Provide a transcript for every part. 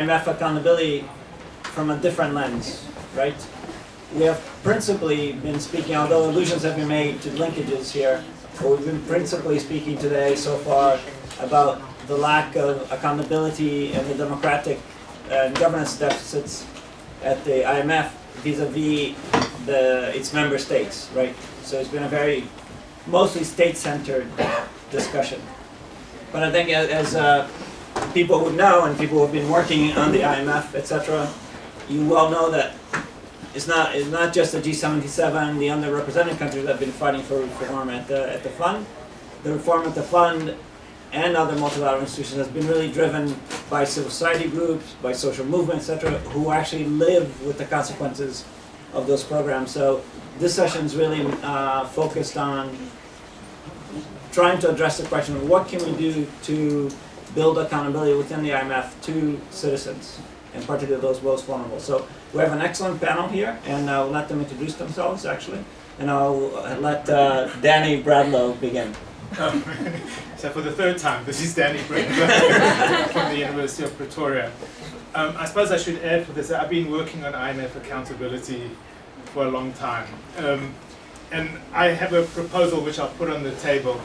IMF accountability from a different lens, right? We have principally been speaking, although allusions have been made to linkages here, but we've been principally speaking today so far about the lack of accountability and the democratic governance deficits at the IMF vis-a-vis its member states, right? So it's been a very mostly state-centered discussion. But I think as people who know and people who have been working on the IMF, etc., you well know that it's not just the G77, the underrepresented countries that have been fighting for reform at the fund. The reform at the fund and other multilateral institutions has been really driven by civil society groups, by social movements, etc., who actually live with the consequences of those programs. So this session is really focused on trying to address the question of what can we do to build accountability within the IMF to citizens, in particular those most vulnerable. So we have an excellent panel here, and I'll let them introduce themselves, actually. And I'll let Danny Bradlow begin. So for the third time, this is Danny Bradlow from the University of Pretoria. I suppose I should add for this, I've been working on IMF accountability for a long time. And I have a proposal which I'll put on the table.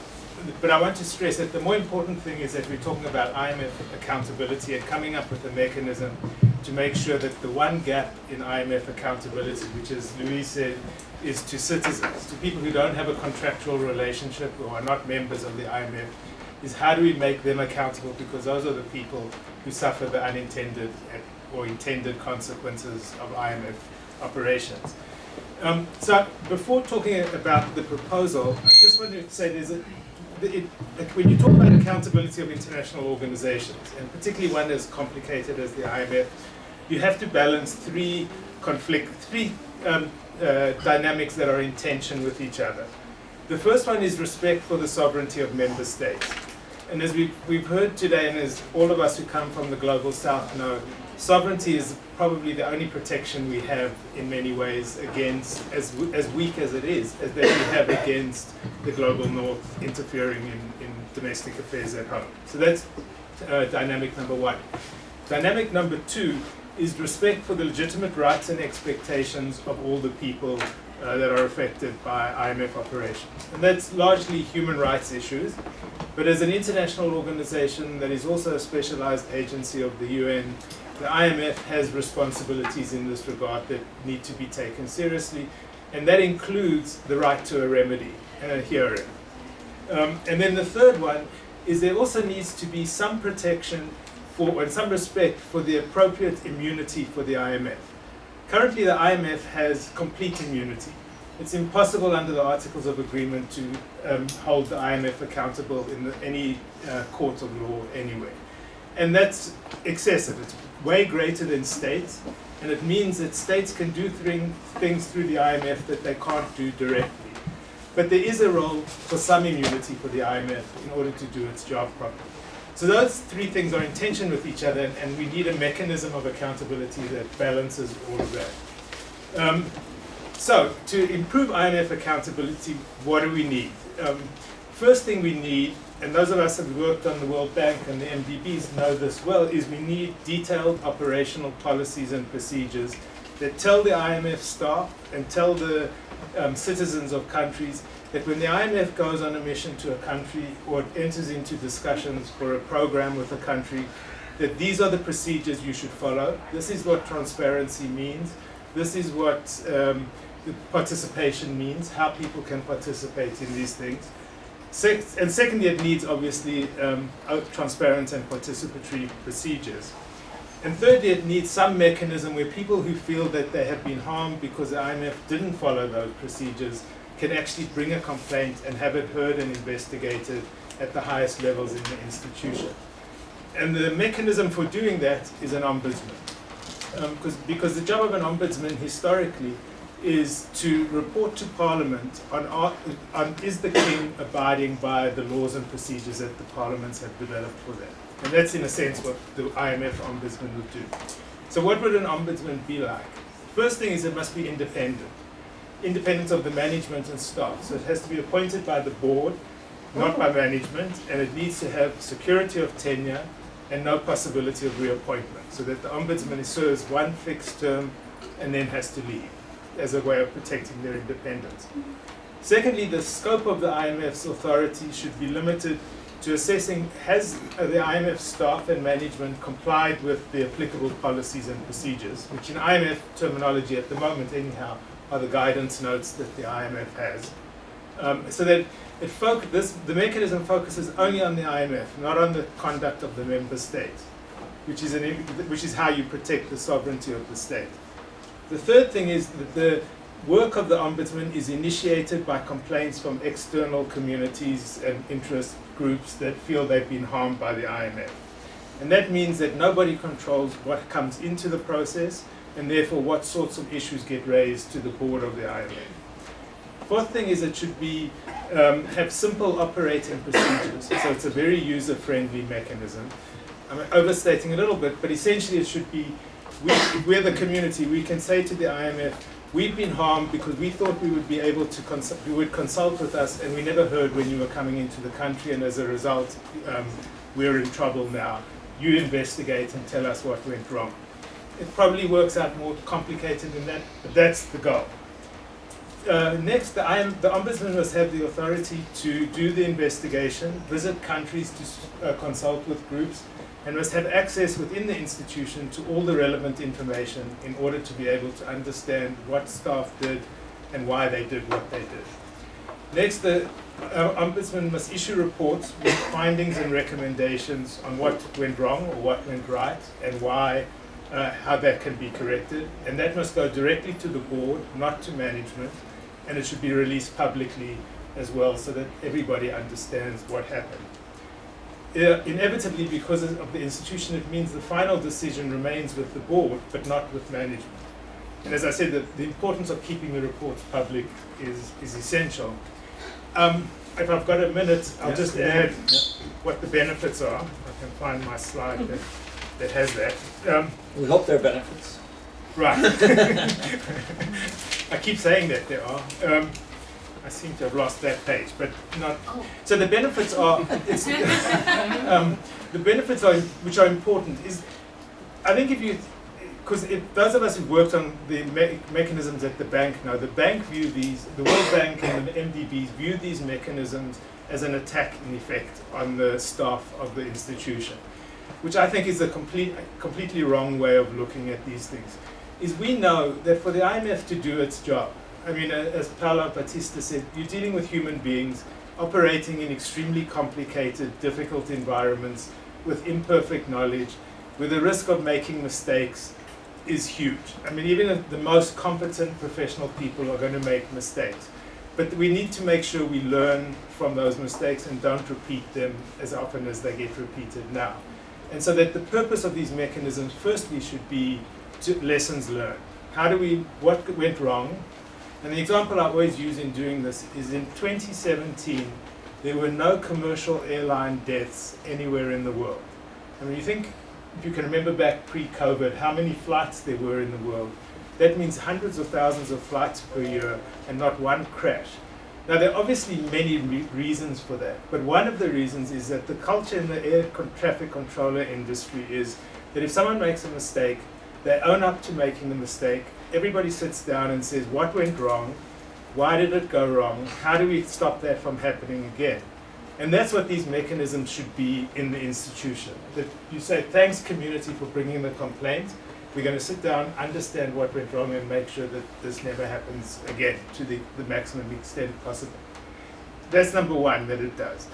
But I want to stress that the more important thing is that we're talking about IMF accountability and coming up with a mechanism to make sure that the one gap in IMF accountability, which as Luiz said, is to citizens, to people who don't have a contractual relationship or are not members of the IMF, is how do we make them accountable, because those are the people who suffer the unintended or intended consequences of IMF operations. So before talking about the proposal, I just want to say when you talk about accountability of international organizations, and particularly one as complicated as the IMF, you have to balance three dynamics that are in tension with each other. The first one is respect for the sovereignty of member states. And as we've heard today, and as all of us who come from the global south know, sovereignty is probably the only protection we have in many ways against, as weak as it is, as that we have against the global north interfering in domestic affairs at home. So that's dynamic number one. Dynamic number two is respect for the legitimate rights and expectations of all the people that are affected by IMF operations. And that's largely human rights issues. But as an international organization that is also a specialized agency of the UN, the IMF has responsibilities in this regard that need to be taken seriously, and that includes the right to a remedy and a hearing. And then the third one is there also needs to be some protection for, and some respect for the appropriate immunity for the IMF. Currently the IMF has complete immunity. It's impossible under the Articles of Agreement to hold the IMF accountable in any court of law anywhere. And that's excessive. It's way greater than states, and it means that states can do things through the IMF that they can't do directly. But there is a role for some immunity for the IMF in order to do its job properly. So those three things are in tension with each other, and we need a mechanism of accountability that balances all of that. So to improve IMF accountability, what do we need? First thing we need, and those of us that have worked on the World Bank and the MDBs know this well, is we need detailed operational policies and procedures that tell the IMF staff and tell the citizens of countries that when the IMF goes on a mission to a country or enters into discussions for a program with a country, that these are the procedures you should follow. This is what transparency means. This is what the participation means, how people can participate in these things. And secondly, it needs obviously transparent and participatory procedures. And thirdly, it needs some mechanism where people who feel that they have been harmed because the IMF didn't follow those procedures can actually bring a complaint and have it heard and investigated at the highest levels in the institution. And the mechanism for doing that is an ombudsman. Because the job of an ombudsman historically is to report to Parliament on is the King abiding by the laws and procedures that the parliaments have developed for that. And that's in a sense what the IMF ombudsman would do. So what would an ombudsman be like? First thing is it must be independent. Independent of the management and staff. So it has to be appointed by the board, not by management, and it needs to have security of tenure, and no possibility of reappointment, so that the ombudsman serves one fixed term and then has to leave as a way of protecting their independence. Secondly, the scope of the IMF's authority should be limited to assessing has the IMF staff and management complied with the applicable policies and procedures, which in IMF terminology at the moment anyhow are the guidance notes that the IMF has. So that the mechanism focuses only on the IMF, not on the conduct of the member state, which is how you protect the sovereignty of the state. The third thing is that the work of the ombudsman is initiated by complaints from external communities and interest groups that feel they've been harmed by the IMF. And that means that nobody controls what comes into the process and therefore what sorts of issues get raised to the board of the IMF. Fourth thing is it should be have simple operating procedures, so it's a very user-friendly mechanism. I'm overstating a little bit, but essentially it should be, we're the community, we can say to the IMF, we've been harmed because we thought we would be able to you would consult with us, and we never heard when you were coming into the country, and as a result, we're in trouble now. You investigate and tell us what went wrong. It probably works out more complicated than that, but that's the goal. Next, the Ombudsman must have the authority to do the investigation, visit countries to consult with groups, and must have access within the institution to all the relevant information in order to be able to understand what staff did and why they did what they did. Next, the Ombudsman must issue reports with findings and recommendations on what went wrong or what went right and why, how that can be corrected. And that must go directly to the board, not to management, and it should be released publicly as well so that everybody understands what happened. Inevitably, because of the institution, it means the final decision remains with the board, but not with management. And as I said, the importance of keeping the reports public is essential. If I've got a minute, I'll just add what the benefits are. I can find my slide that has that. We hope there are benefits. Right. I keep saying that there are. I seem to have lost that page, but not. So the benefits are. The benefits are, which are important, is I think if you, because those of us who've worked on the mechanisms at the bank know, the bank view these, the World Bank and the MDBs view these mechanisms as an attack in effect on the staff of the institution, which I think is a completely wrong way of looking at these things. Is we know that for the IMF to do its job, I mean, as Paolo Batista said, you're dealing with human beings operating in extremely complicated, difficult environments with imperfect knowledge, where the risk of making mistakes is huge. I mean, even the most competent professional people are going to make mistakes. But we need to make sure we learn from those mistakes and don't repeat them as often as they get repeated now. And so that the purpose of these mechanisms firstly should be lessons learned. What went wrong? And the example I always use in doing this is in 2017, there were no commercial airline deaths anywhere in the world. I mean, if you can remember back pre-COVID, how many flights there were in the world. That means hundreds of thousands of flights per year and not one crash. Now, there are obviously many reasons for that, but one of the reasons is that the culture in the air traffic controller industry is that if someone makes a mistake, they own up to making the mistake. Everybody sits down and says, what went wrong? Why did it go wrong? How do we stop that from happening again? And that's what these mechanisms should be in the institution. That you say, thanks community for bringing the complaint. We're going to sit down, understand what went wrong, and make sure that this never happens again to the maximum extent possible. That's number one, that it does.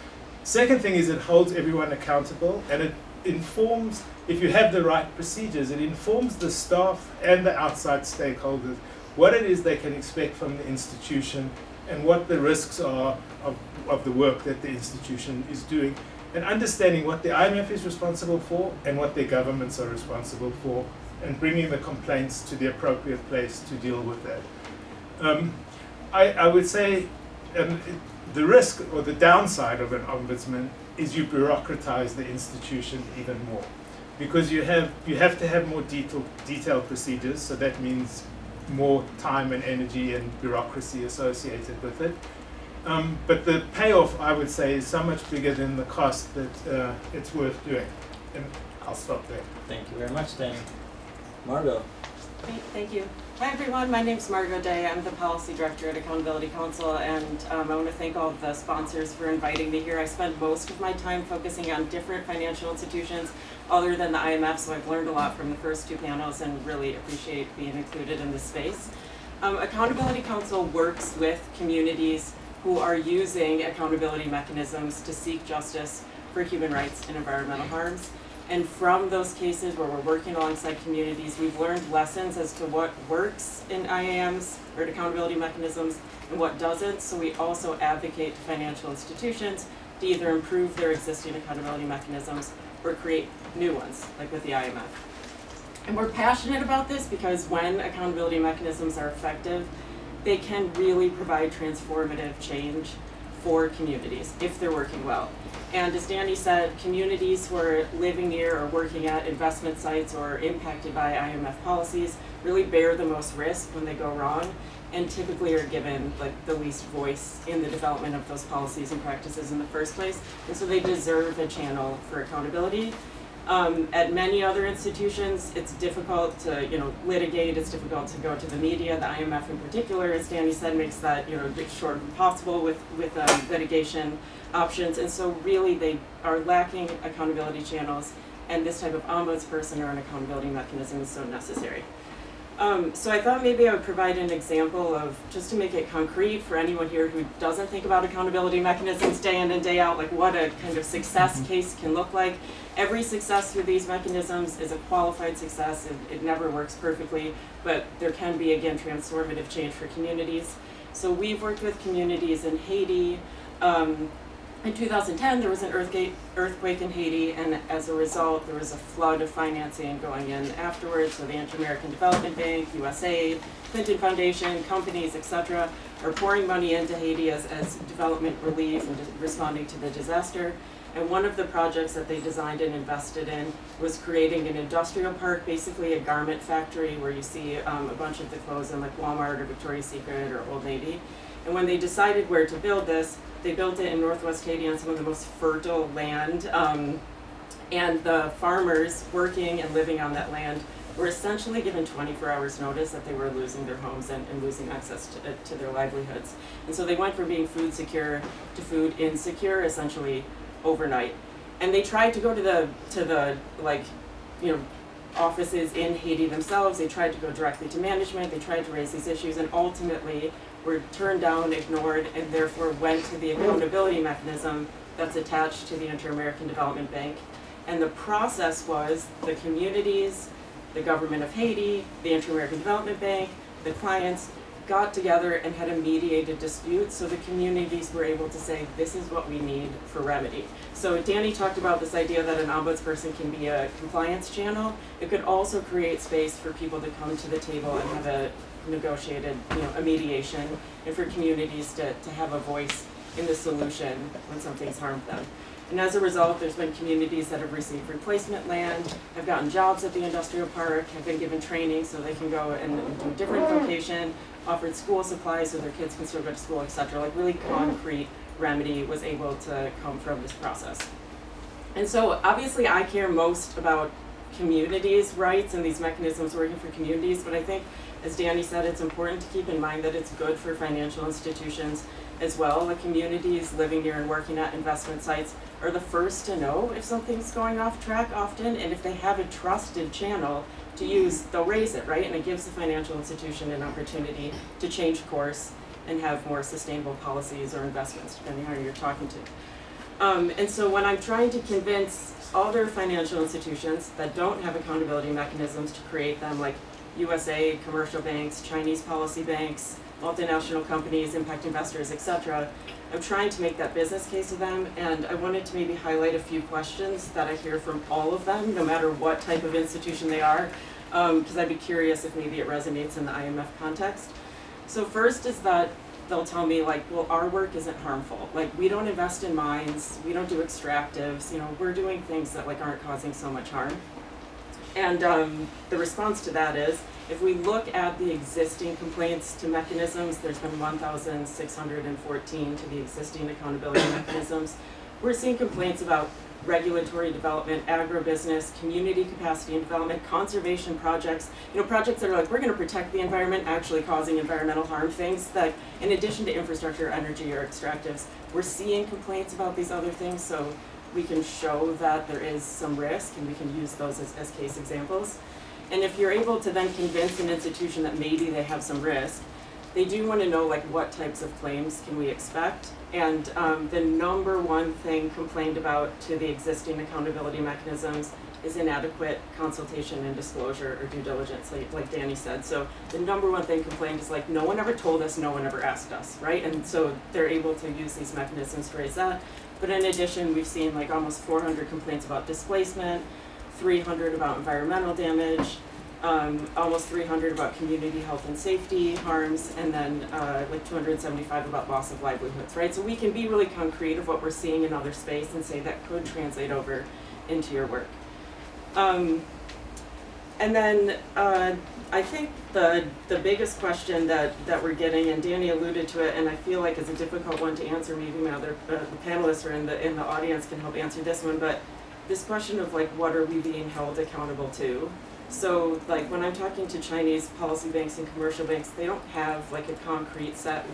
Second thing is it holds everyone accountable, and it informs, if you have the right procedures, it informs the staff and the outside stakeholders what it is they can expect from the institution and what the risks are of the work that the institution is doing, and understanding what the IMF is responsible for and what their governments are responsible for, and bringing the complaints to the appropriate place to deal with that. I would say the risk or the downside of an ombudsman is you bureaucratize the institution even more, because you have to have more detailed procedures, so that means more time and energy and bureaucracy associated with it. But the payoff, I would say, is so much bigger than the cost that it's worth doing. And I'll stop there. Thank you very much, Danny. Margot. Great, thank you. Hi everyone, my name is Margot Day. I'm the Policy Director at Accountability Council, and I want to thank all of the sponsors for inviting me here. I spend most of my time focusing on different financial institutions other than the IMF, so I've learned a lot from the first two panels and really appreciate being included in this space. Accountability Council works with communities who are using accountability mechanisms to seek justice for human rights and environmental harms. And from those cases where we're working alongside communities, we've learned lessons as to what works in IAMs or accountability mechanisms and what doesn't. So we also advocate to financial institutions to either improve their existing accountability mechanisms or create new ones, like with the IMF. And we're passionate about this because when accountability mechanisms are effective, they can really provide transformative change for communities if they're working well. And as Danny said, communities who are living near or working at investment sites or impacted by IMF policies really bear the most risk when they go wrong, and typically are given like the least voice in the development of those policies and practices in the first place. And so they deserve a channel for accountability. At many other institutions, it's difficult to litigate. It's difficult to go to the media. The IMF in particular, as Danny said, makes that short of impossible with litigation options. And so really they are lacking accountability channels, and this type of ombudsperson or an accountability mechanism is so necessary. So I thought maybe I would provide an example of, just to make it concrete for anyone here who doesn't think about accountability mechanisms day in and day out, like what a kind of success case can look like. Every success through these mechanisms is a qualified success. It never works perfectly, but there can be, again, transformative change for communities. So we've worked with communities in Haiti. In 2010, there was an earthquake in Haiti, and as a result, there was a flood of financing going in afterwards. So the Inter-American Development Bank, USAID, Clinton Foundation, companies, etc., are pouring money into Haiti as development relief and responding to the disaster. And one of the projects that they designed and invested in was creating an industrial park, basically a garment factory where you see a bunch of the clothes in like Walmart or Victoria's Secret or Old Navy. And when they decided where to build this, they built it in Northwest Haiti on some of the most fertile land, and the farmers working and living on that land were essentially given 24 hours notice that they were losing their homes and losing access to their livelihoods. And so they went from being food secure to food insecure, essentially overnight. And they tried to go to the offices in Haiti themselves. They tried to go directly to management. They tried to raise these issues, and ultimately were turned down, ignored, and therefore went to the accountability mechanism that's attached to the Inter-American Development Bank. And the process was the communities, the government of Haiti, the Inter-American Development Bank, the clients got together and had a mediated dispute, so the communities were able to say, this is what we need for remedy. So Danny talked about this idea that an ombudsperson can be a compliance channel. It could also create space for people to come to the table and have a negotiated, a mediation, and for communities to have a voice in the solution when something's harmed them. And as a result, there's been communities that have received replacement land, have gotten jobs at the industrial park, have been given training so they can go and do a different vocation, offered school supplies so their kids can still go to school, etc. Like really concrete remedy was able to come from this process. And so obviously I care most about communities' rights and these mechanisms working for communities, but I think, as Danny said, it's important to keep in mind that it's good for financial institutions as well. The communities living near and working at investment sites are the first to know if something's going off track often, and if they have a trusted channel to use, they'll raise it, right? And it gives the financial institution an opportunity to change course and have more sustainable policies or investments, depending on who you're talking to. And so when I'm trying to convince other financial institutions that don't have accountability mechanisms to create them, like USAID, commercial banks, Chinese policy banks, multinational companies, impact investors, etc., I'm trying to make that business case to them, and I wanted to maybe highlight a few questions that I hear from all of them, no matter what type of institution they are, because I'd be curious if maybe it resonates in the IMF context. So first is that they'll tell me, like, well, our work isn't harmful. Like, we don't invest in mines, we don't do extractives, we're doing things that aren't causing so much harm. And the response to that is, if we look at the existing complaints to mechanisms, there's been 1,614 to the existing accountability mechanisms. We're seeing complaints about regulatory development, agribusiness, community capacity and development, conservation projects, projects that are like, we're gonna protect the environment, actually causing environmental harm, things that, in addition to infrastructure, energy, or extractives, we're seeing complaints about these other things, so we can show that there is some risk, and we can use those as case examples. And if you're able to then convince an institution that maybe they have some risk, they do want to know like what types of claims can we expect. And the number one thing complained about to the existing accountability mechanisms is inadequate consultation and disclosure or due diligence, like Danny said. So the number one thing complained is like, no one ever told us, no one ever asked us, right? And so they're able to use these mechanisms to raise that. But in addition, we've seen like almost 400 complaints about displacement, 300 about environmental damage, almost 300 about community health and safety harms, and then like 275 about loss of livelihoods, right? So we can be really concrete of what we're seeing in other space and say that could translate over into your work. And then I think the biggest question that we're getting, and Danny alluded to it, and I feel like is a difficult one to answer, maybe my other panelists or in the audience can help answer this one, but this question of like, what are we being held accountable to? So like when I'm talking to Chinese policy banks and commercial banks, they don't have like a concrete set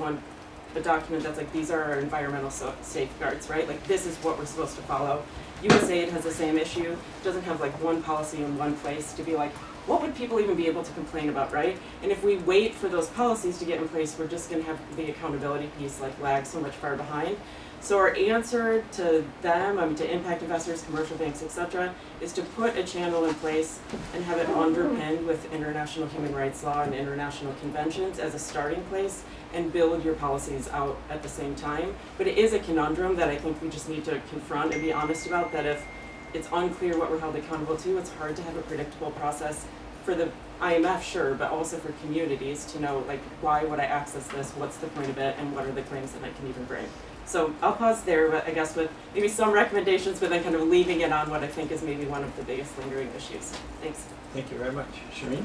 a document that's like, these are our environmental safeguards, right? Like this is what we're supposed to follow. USAID has the same issue, doesn't have like one policy in one place to be like, what would people even be able to complain about, right? And if we wait for those policies to get in place, we're just gonna have the accountability piece like lag so much far behind. So our answer to them, to impact investors, commercial banks, etc., is to put a channel in place and have it underpinned with international human rights law and international conventions as a starting place, and build your policies out at the same time. But it is a conundrum that I think we just need to confront and be honest about, that if it's unclear what we're held accountable to, it's hard to have a predictable process for the IMF, sure, but also for communities to know, like, why would I access this, what's the point of it, and what are the claims that I can even bring. So I'll pause there, but I guess with maybe some recommendations, but then kind of leaving it on what I think is maybe one of the biggest lingering issues. Thanks. Thank you very much. Shireen?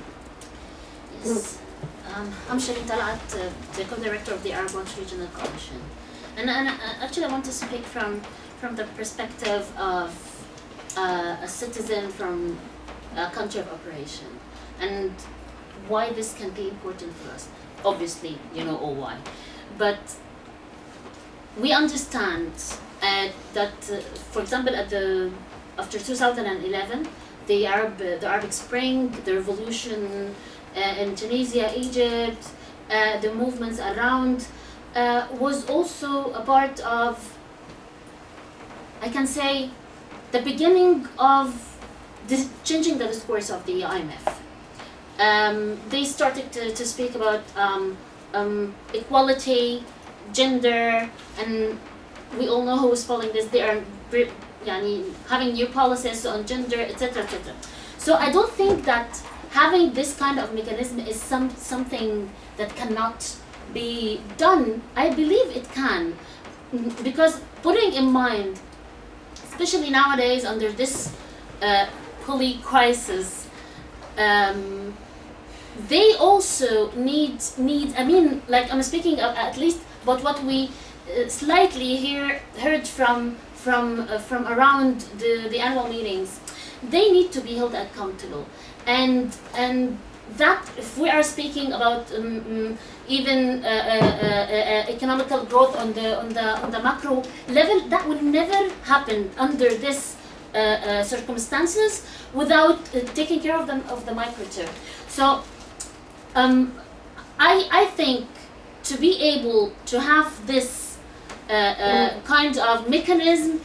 Yes. I'm Shireen Talat, the co-director of the Arab Watch Regional Coalition. And actually I want to speak from the perspective of a citizen from a country of operation, and why this can be important for us. Obviously, you know all why. But we understand that, for example, after 2011, the Arabic Spring, the revolution in Tunisia, Egypt, the movements around, was also a part of, I can say, the beginning of changing the discourse of the IMF. They started to speak about equality, gender, and we all know who is following this. They are having new policies on gender, etc., etc. So I don't think that having this kind of mechanism is something that cannot be done. I believe it can, because putting in mind, especially nowadays under this pulley crisis, they also need. I mean, like I'm speaking at least about what we slightly heard from around the annual meetings. They need to be held accountable, and that if we are speaking about even economical growth on the macro level, that will never happen under this circumstances without taking care of the micro term. So I think to be able to have this kind of mechanism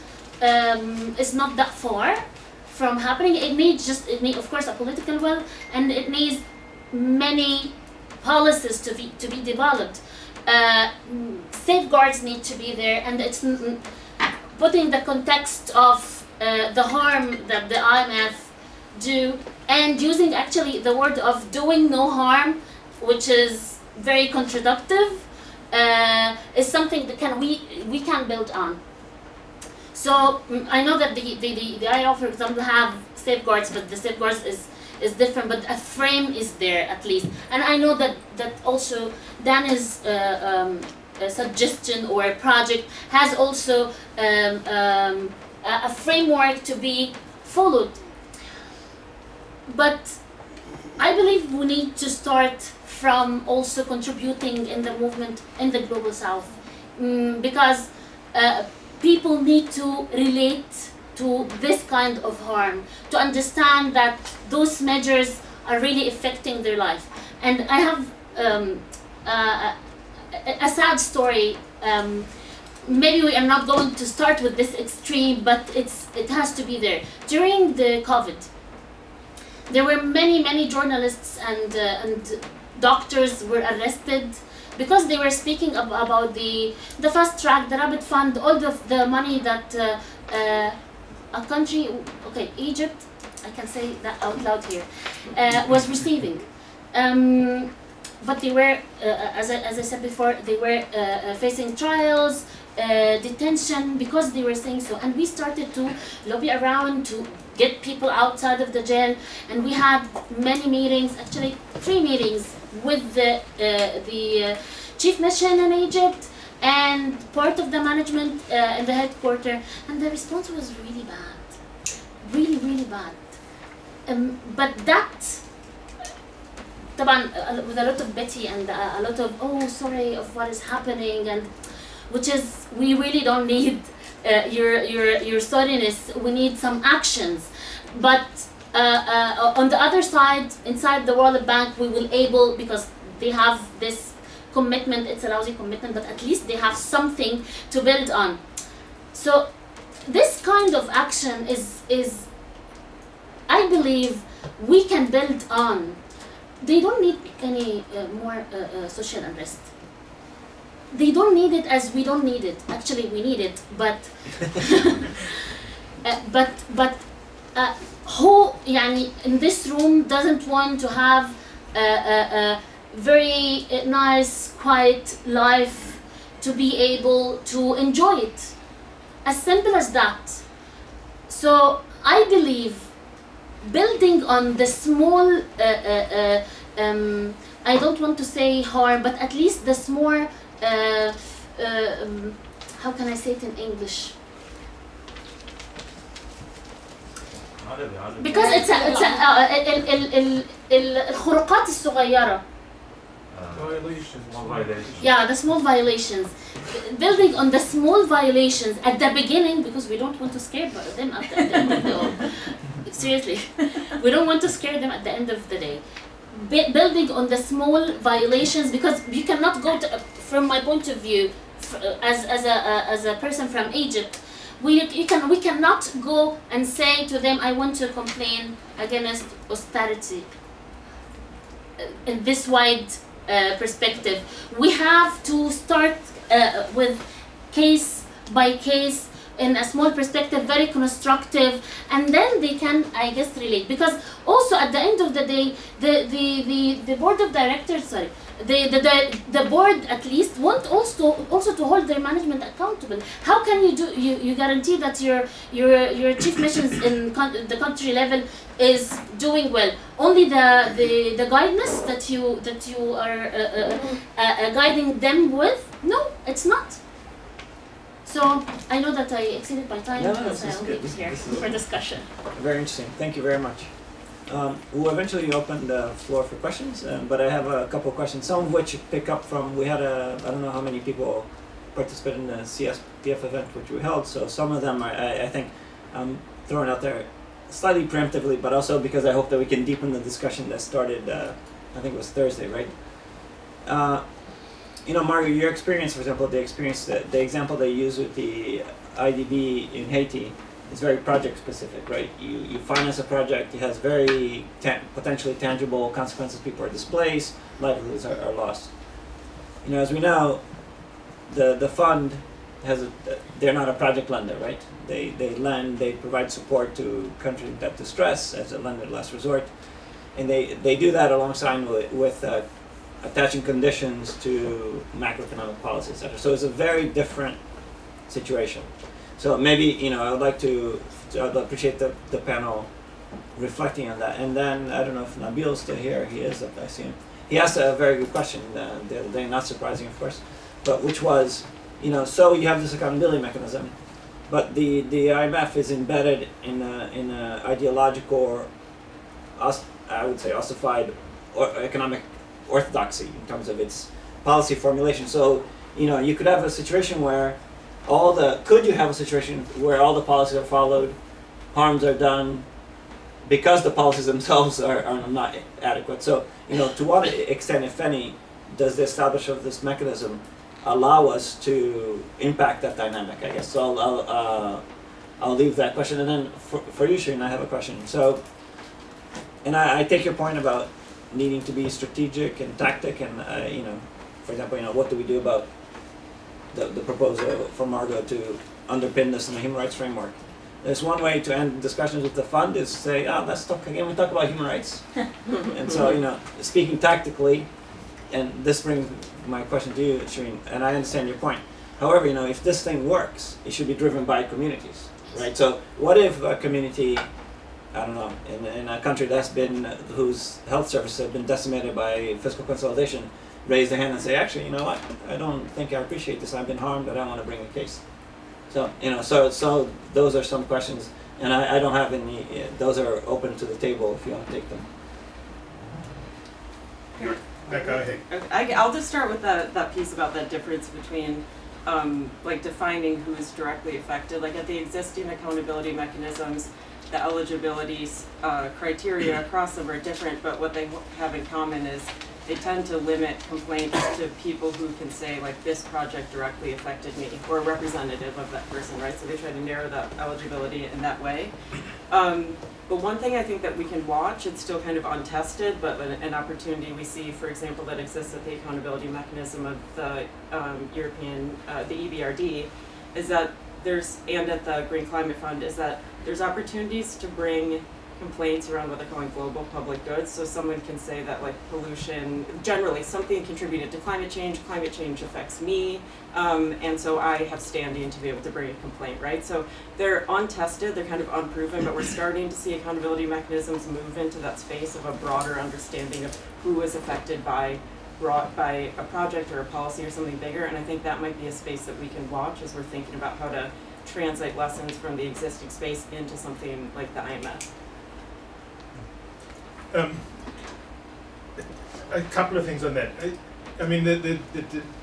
is not that far from happening. It needs of course a political will, and it needs many policies to be developed. Safeguards need to be there, and it's putting the context of the harm that the IMF do, and using actually the word of doing no harm, which is very contradictory, is something that we can build on. So I know that the ILO, for example, have safeguards, but the safeguards is different, but a frame is there at least. And I know that also Danny's a suggestion or a project has also a framework to be followed. But I believe we need to start from also contributing in the movement in the Global South, because people need to relate to this kind of harm, to understand that those measures are really affecting their life. And I have a sad story. Maybe we are not going to start with this extreme, but it has to be there. During the COVID, there were many journalists and doctors were arrested because they were speaking about the fast track, the rapid fund, all the money that a country, okay, Egypt, I can say that out loud here, was receiving. But they were, as I said before, they were facing trials, detention, because they were saying so. And we started to lobby around to get people outside of the jail, and we had many meetings, actually 3 meetings, with the chief mission in Egypt and part of the management in the headquarters, and the response was really bad, really bad. But that, with a lot of pity and a lot of sorry of what is happening, and which is, we really don't need your sorriness, we need some actions. But on the other side, inside the World Bank, we will able, because they have this commitment, it's a lousy commitment, but at least they have something to build on. So this kind of action is I believe we can build on. They don't need any more social unrest. They don't need it as we don't need it. Actually, we need it, but who يعني in this room doesn't want to have a very nice, quiet life, to be able to enjoy it? As simple as that. So I believe building on the small, I don't want to say harm, but at least the small, how can I say it in English? Because it's الخروقات الصغيرة. Yeah, the small violations. Building on the small violations at the beginning, because we don't want to scare them at the end of the seriously, we don't want to scare them at the end of the day. Building on the small violations, because you cannot go to, from my point of view, as a person from Egypt, we cannot go and say to them, I want to complain against austerity in this wide perspective. We have to start with case by case, in a small perspective, very constructive, and then they can, I guess, relate. Because also at the end of the day, the board of directors, sorry, the board at least want also to hold their management accountable. How can you guarantee that your chief missions in the country level is doing well? Only the guidance that you are guiding them with? No, it's not. So I know that I exceeded my time, because I'll leave it here for discussion. Very interesting. Thank you very much. We'll eventually open the floor for questions, but I have a couple of questions, some of which pick up from, we had I don't know how many people participated in the CSPF event which we held, so some of them are, I think, thrown out there slightly preemptively, but also because I hope that we can deepen the discussion that started, I think it was Thursday, right? You know, Mario, your experience, for example, the example they use with the IDB in Haiti is very project specific, right? You finance a project, it has very potentially tangible consequences. People are displaced, livelihoods are lost. You know, as we know, the fund they're not a project lender, right? They lend, they provide support to countries in debt distress as a lender of last resort, and they do that alongside with attaching conditions to macroeconomic policy, etc. So it's a very different situation. So maybe, you know, I'd appreciate the panel reflecting on that. And then, I don't know if Nabil's still here. He is, I see him. He asked a very good question the other day, not surprising, of course, but which was, you know, so you have this accountability mechanism, but the IMF is embedded in a ideological or I would say ossified or economic orthodoxy in terms of its policy formulation. So you could have a situation where could you have a situation where all the policies are followed, harms are done, because the policies themselves are not adequate. So to what extent, if any, does the establishment of this mechanism allow us to impact that dynamic, I guess. So I'll leave that question, and then for you, Shireen, I have a question. So, and I take your point about needing to be strategic and tactic, and for example, what do we do about the proposal from Margot to underpin this in the human rights framework? There's one way to end discussions with the fund is to say, let's talk again. We talk about human rights, and so speaking tactically, and this brings my question to you, Shireen, and I understand your point. However, if this thing works, it should be driven by communities, right? So what if a community, I don't know, in a country whose health services have been decimated by fiscal consolidation, raise their hand and say, actually, you know what, I don't think I appreciate this, I've been harmed, but I want to bring a case. So, so those are some questions, and I don't have any, those are open to the table if you want to take them. Go ahead. Okay, I'll just start with that piece about the difference between defining who is directly affected. Like at the existing accountability mechanisms, the eligibility criteria across them are different, but what they have in common is they tend to limit complaints to people who can say, like, this project directly affected me, or representative of that person, right? So they try to narrow the eligibility in that way. But one thing I think that we can watch, it's still kind of untested, but an opportunity we see, for example, that exists at the accountability mechanism of the European, the EBRD, is that and at the Green Climate Fund, is that there's opportunities to bring complaints around what they're calling global public goods. So someone can say that, like, pollution, generally something contributed to climate change affects me, and so I have standing to be able to bring a complaint, right? So they're untested, they're kind of unproven, but we're starting to see accountability mechanisms move into that space of a broader understanding of who is affected by a project or a policy or something bigger, and I think that might be a space that we can watch as we're thinking about how to translate lessons from the existing space into something like the IMF. A couple of things on that. I mean, the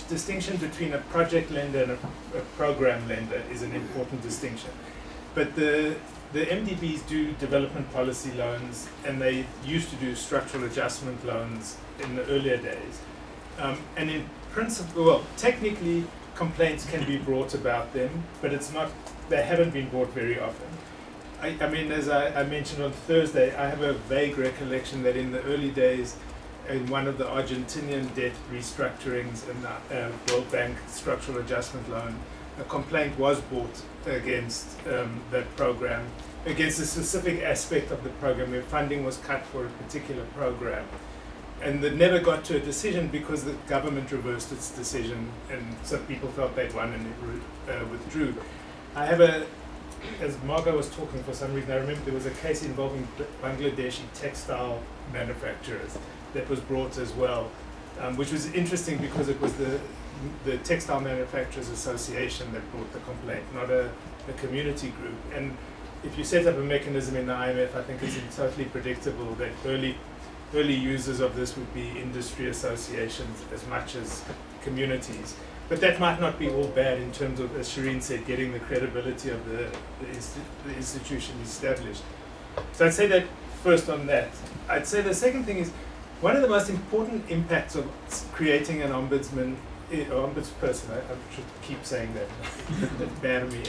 distinction between a project lender and a program lender is an important distinction. But the MDBs do development policy loans, and they used to do structural adjustment loans in the earlier days. And in principle, well, technically, complaints can be brought about them, but they haven't been brought very often. I mean, as I mentioned on Thursday, I have a vague recollection that in the early days, in one of the Argentinian debt restructurings and the World Bank structural adjustment loan, a complaint was brought against that program, against a specific aspect of the program where funding was cut for a particular program. And it never got to a decision because the government reversed its decision, and so people felt they'd won and it withdrew. I have as Margot was talking, for some reason, I remember there was a case involving Bangladeshi textile manufacturers that was brought as well, which was interesting because it was the Textile Manufacturers Association that brought the complaint, not a community group. And if you set up a mechanism in the IMF, I think it's totally predictable that early users of this would be industry associations as much as communities. But that might not be all bad in terms of, as Shireen said, getting the credibility of the institution established. So I'd say that first on that. I'd say the second thing is, one of the most important impacts of creating an ombudsperson, I should keep saying that, that's bad of me,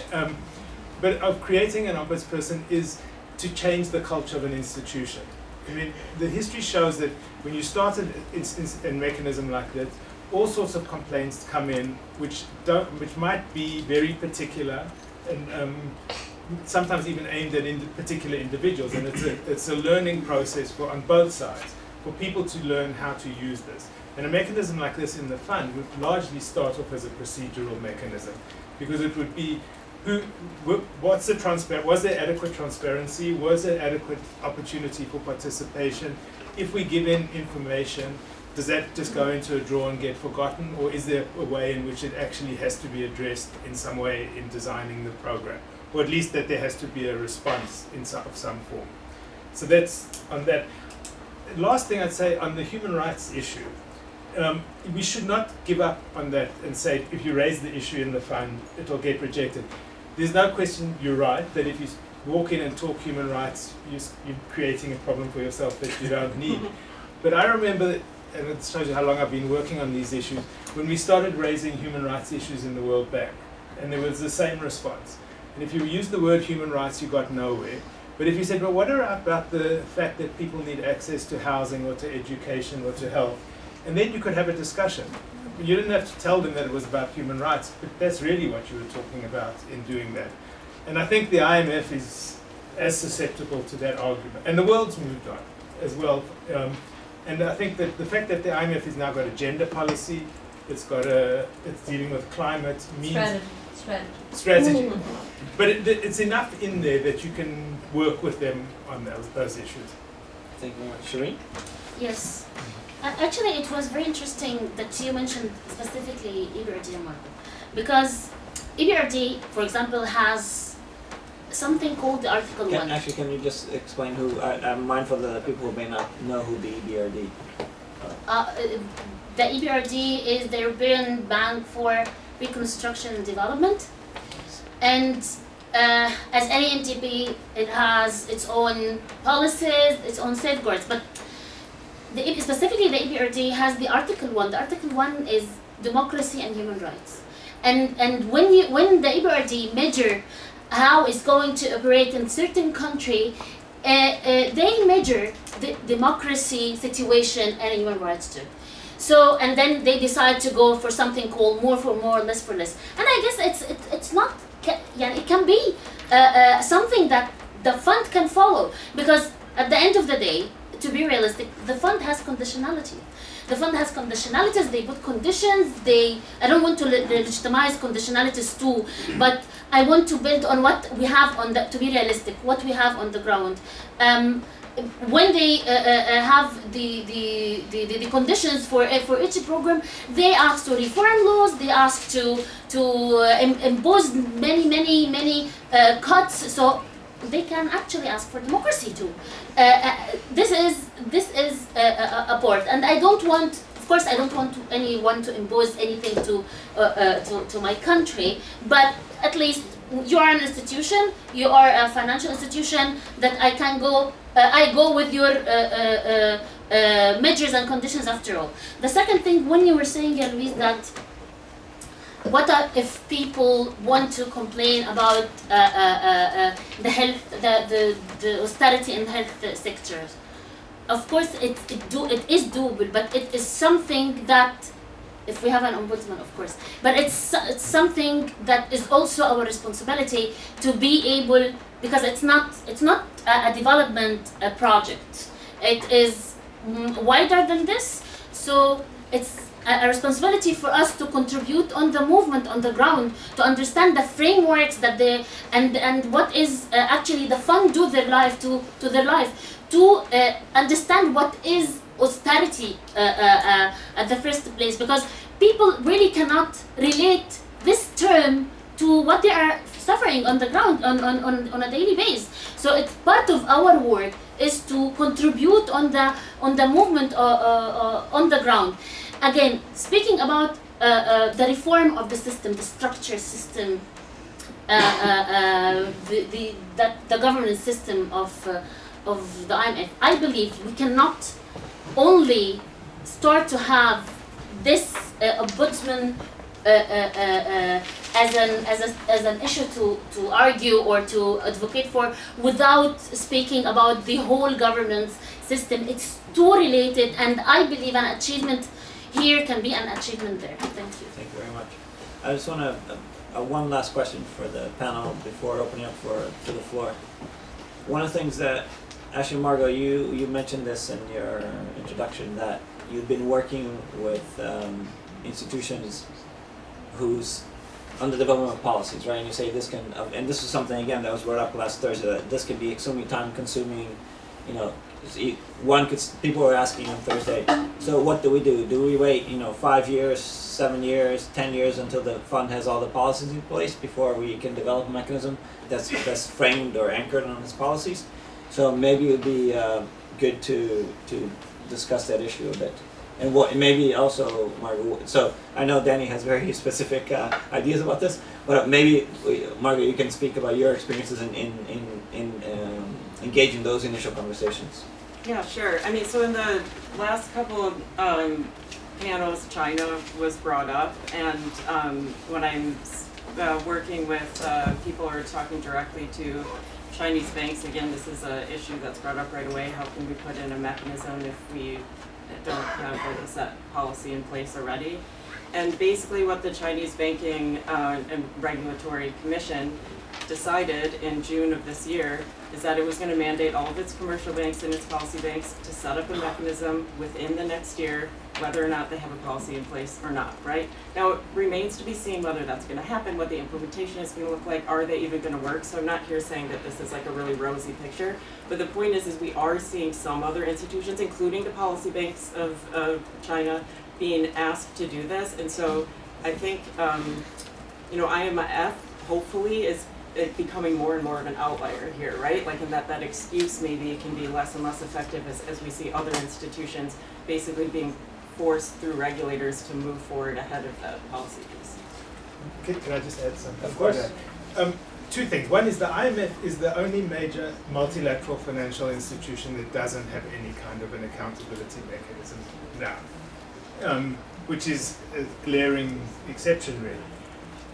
but of creating an ombudsperson is to change the culture of an institution. I mean, the history shows that when you start a mechanism like that, all sorts of complaints come in which might be very particular and sometimes even aimed at particular individuals, and it's a learning process on both sides for people to learn how to use this. And a mechanism like this in the fund would largely start off as a procedural mechanism, because it would be was there adequate transparency? Was there adequate opportunity for participation? If we give in information, does that just go into a drawer and get forgotten, or is there a way in which it actually has to be addressed in some way in designing the program, or at least that there has to be a response of some form? So that's on that. Last thing I'd say on the human rights issue, we should not give up on that and say if you raise the issue in the fund, it will get rejected. There's no question, you're right, that if you walk in and talk human rights, you're creating a problem for yourself that you don't need. But I remember, and it shows you how long I've been working on these issues, when we started raising human rights issues in the World Bank, and there was the same response. And if you used the word human rights, you got nowhere. But if you said, well, what about the fact that people need access to housing or to education or to health? And then you could have a discussion. You didn't have to tell them that it was about human rights, but that's really what you were talking about in doing that. And I think the IMF is as susceptible to that argument. And the world's moved on as well. And I think that the fact that the IMF has now got a gender policy, it's dealing with climate, means strategy. But it's enough in there that you can work with them on those issues. Thank you very much. Shireen? Yes. Actually, it was very interesting that you mentioned specifically EBRD, Marco, because EBRD, for example, has something called the Article 1. Actually, can you just explain who, I'm mindful that the people who may not know who the EBRD The EBRD is the European Bank for Reconstruction and Development, and as any MTP, it has its own policies, its own safeguards, but specifically the EBRD has the Article 1. The Article 1 is democracy and human rights. And when the EBRD measure how it's going to operate in certain country, they measure the democracy situation and human rights too. So, and then they decide to go for something called more for more, less for less. And I guess it's not, it can be something that the fund can follow, because at the end of the day, to be realistic, the fund has conditionality. The fund has conditionalities, they put conditions, I don't want to legitimize conditionalities too, but I want to build on what we have to be realistic, what we have on the ground. When they have the conditions for each program, they ask to reform laws, they ask to impose many cuts, so they can actually ask for democracy too. This is a part, and I don't want, of course, I don't want anyone to impose anything to my country, but at least you are an institution, you are a financial institution that I can go. I go with your measures and conditions after all. The second thing, when you were saying, Luiz, that what if people want to complain about the health, the austerity in health sectors? Of course, it is doable, but it is something that, if we have an ombudsman, of course, but it's something that is also our responsibility to be able, because it's not a development project. It is wider than this, so it's a responsibility for us to contribute on the movement on the ground, to understand the frameworks that and what is actually the fund do their life to their life, to understand what is austerity at the first place, because people really cannot relate this term to what they are suffering on the ground on a daily basis. So it's part of our work is to contribute on the movement on the ground. Again, speaking about the reform of the system, the structure system, the governance system of the IMF, I believe we cannot only start to have this ombudsman as an issue to argue or to advocate for without speaking about the whole governance system. It's too related, and I believe an achievement here can be an achievement there. Thank you. Thank you very much. I just want to one last question for the panel before opening up to the floor. One of the things that, actually, Margot, you mentioned this in your introduction, that you've been working with institutions who's on the development of policies, right? And you say this can, and this is something again that was brought up last Thursday, that this can be extremely time-consuming, people were asking on Thursday, so what do we do? Do we wait, 5 years, 7 years, 10 years until the fund has all the policies in place before we can develop a mechanism that's framed or anchored on its policies? So maybe it would be good to discuss that issue a bit. And maybe also, Margaret, so I know Danny has very specific ideas about this, but maybe, Margaret, you can speak about your experiences in engaging those initial conversations. Yeah, sure. I mean, so in the last couple of panels, China was brought up, and when I'm working with people who are talking directly to Chinese banks, again, this is an issue that's brought up right away. How can we put in a mechanism if we don't have a set policy in place already? And basically what the Chinese Banking and Regulatory Commission decided in June of this year is that it was going to mandate all of its commercial banks and its policy banks to set up a mechanism within the next year, whether or not they have a policy in place or not, right? Now, it remains to be seen whether that's going to happen, what the implementation is going to look like, are they even going to work? So I'm not here saying that this is like a really rosy picture, but the point is we are seeing some other institutions, including the policy banks of China, being asked to do this. And so I think, IMF hopefully is becoming more and more of an outlier here, right? Like in that excuse maybe can be less and less effective as we see other institutions basically being forced through regulators to move forward ahead of that policy piece. Can I just add something? Of course. Two things. One is the IMF is the only major multilateral financial institution that doesn't have any kind of an accountability mechanism now, which is a glaring exception, really.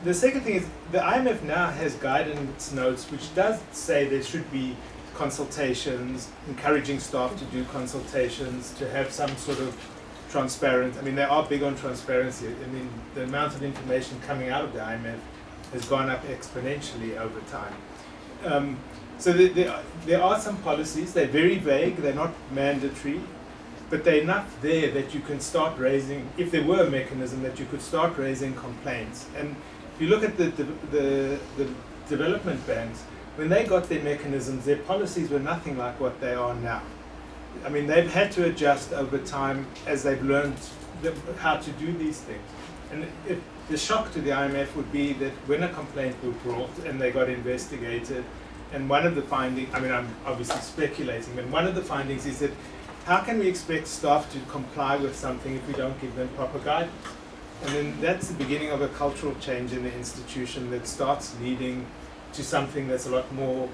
The second thing is the IMF now has guidance notes which does say there should be consultations, encouraging staff to do consultations, to have some sort of transparent, they are big on transparency. The amount of information coming out of the IMF has gone up exponentially over time. So there are some policies, they're very vague, they're not mandatory, but they're enough there that you can start raising, if there were a mechanism that you could start raising complaints. And if you look at the development banks, when they got their mechanisms, their policies were nothing like what they are now. They've had to adjust over time as they've learned how to do these things. And the shock to the IMF would be that when a complaint was brought and they got investigated, and one of the findings, I'm obviously speculating, but one of the findings is that how can we expect staff to comply with something if we don't give them proper guidance? And then that's the beginning of a cultural change in the institution that starts leading to something that's a lot more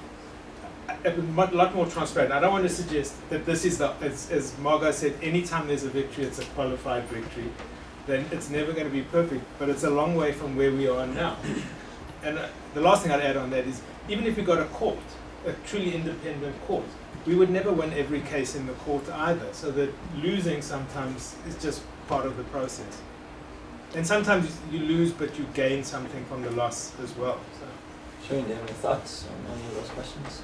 transparent. I don't want to suggest that this is as Margot said, anytime there's a victory, it's a qualified victory. Then it's never going to be perfect, but it's a long way from where we are now. And the last thing I'd add on that is, even if we got a court, a truly independent court, we would never win every case in the court either. So that losing sometimes is just part of the process. And sometimes you lose, but you gain something from the loss as well. So. Shireen, do you have any thoughts on any of those questions?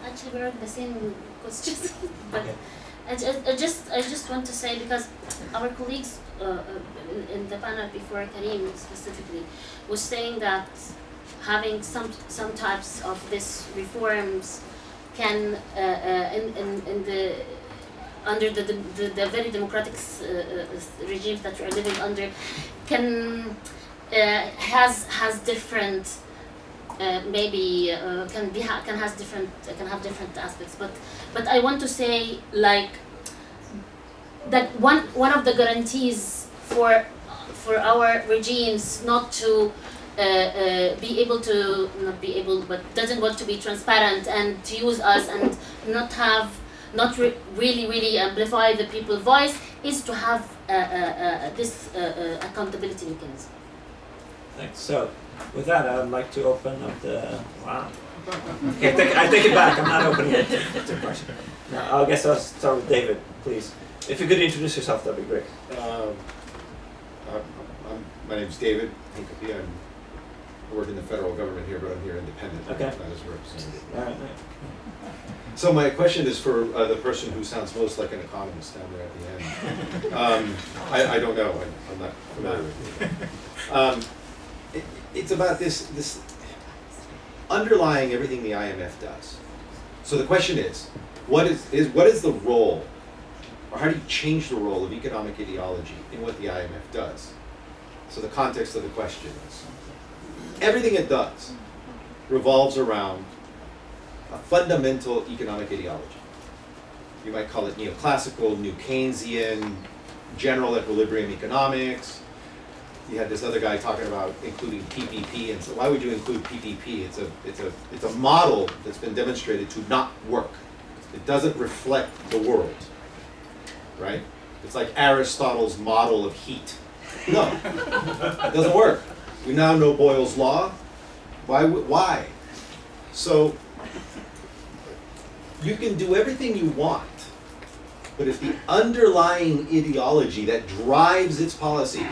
Actually, we're on the same questions, but Okay. I just want to say, because our colleagues in the panel before, Karim specifically, was saying that having some types of these reforms can under the very democratic regimes that we are living under can has different can have different aspects, but I want to say that one of the guarantees for our regimes not to but doesn't want to be transparent and to use us and not really amplify the people's voice is to have this accountability mechanism. Thanks. So, with that, I would like to open up the. Wow. Okay, I take it back. I'm not opening it to question. No, I guess I'll start with David, please. If you could introduce yourself, that'd be great. My name's David. I work in the federal government here, but I'm here independent. Okay. Not as a representative. All right. So my question is for the person who sounds most like an economist down there at the end. I don't know. I'm not familiar with it. It's about this underlying everything the IMF does. So the question is, what is the role, or how do you change the role of economic ideology in what the IMF does? So the context of the question is, everything it does revolves around a fundamental economic ideology. You might call it neoclassical, new Keynesian, general equilibrium economics. You had this other guy talking about including PPP, and so why would you include PPP? It's a model that's been demonstrated to not work. It doesn't reflect the world, right? It's like Aristotle's model of heat. No, it doesn't work. We now know Boyle's law. Why? So you can do everything you want, but if the underlying ideology that drives its policy,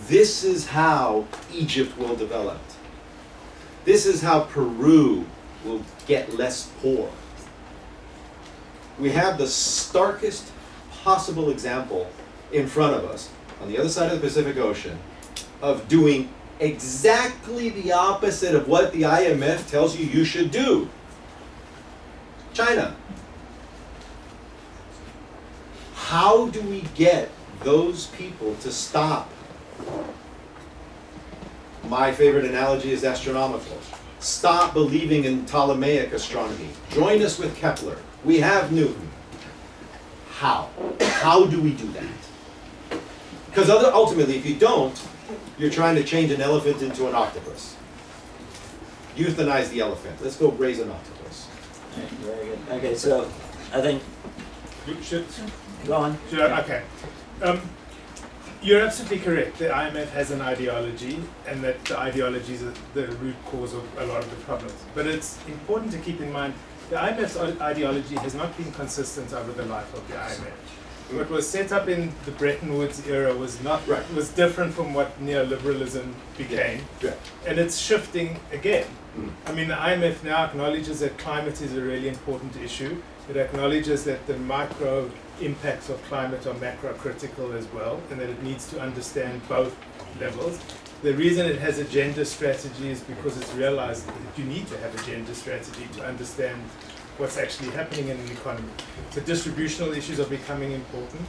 this is how Egypt will develop. This is how Peru will get less poor. We have the starkest possible example in front of us, on the other side of the Pacific Ocean, of doing exactly the opposite of what the IMF tells you should do. China. How do we get those people to stop? My favorite analogy is astronomical. Stop believing in Ptolemaic astronomy. Join us with Kepler. We have Newton. How? How do we do that? Because ultimately, if you don't, you're trying to change an elephant into an octopus. Euthanize the elephant. Let's go raise an octopus. Okay, very good. Okay, so I think, go on. Okay. You're absolutely correct. The IMF has an ideology, and that the ideology is the root cause of a lot of the problems. But it's important to keep in mind the IMF's ideology has not been consistent over the life of the IMF. What was set up in the Bretton Woods era was different from what neoliberalism became, and it's shifting again. I mean, the IMF now acknowledges that climate is a really important issue. It acknowledges that the micro impacts of climate are macro critical as well, and that it needs to understand both levels. The reason it has a gender strategy is because it's realized that you need to have a gender strategy to understand what's actually happening in an economy. So distributional issues are becoming important.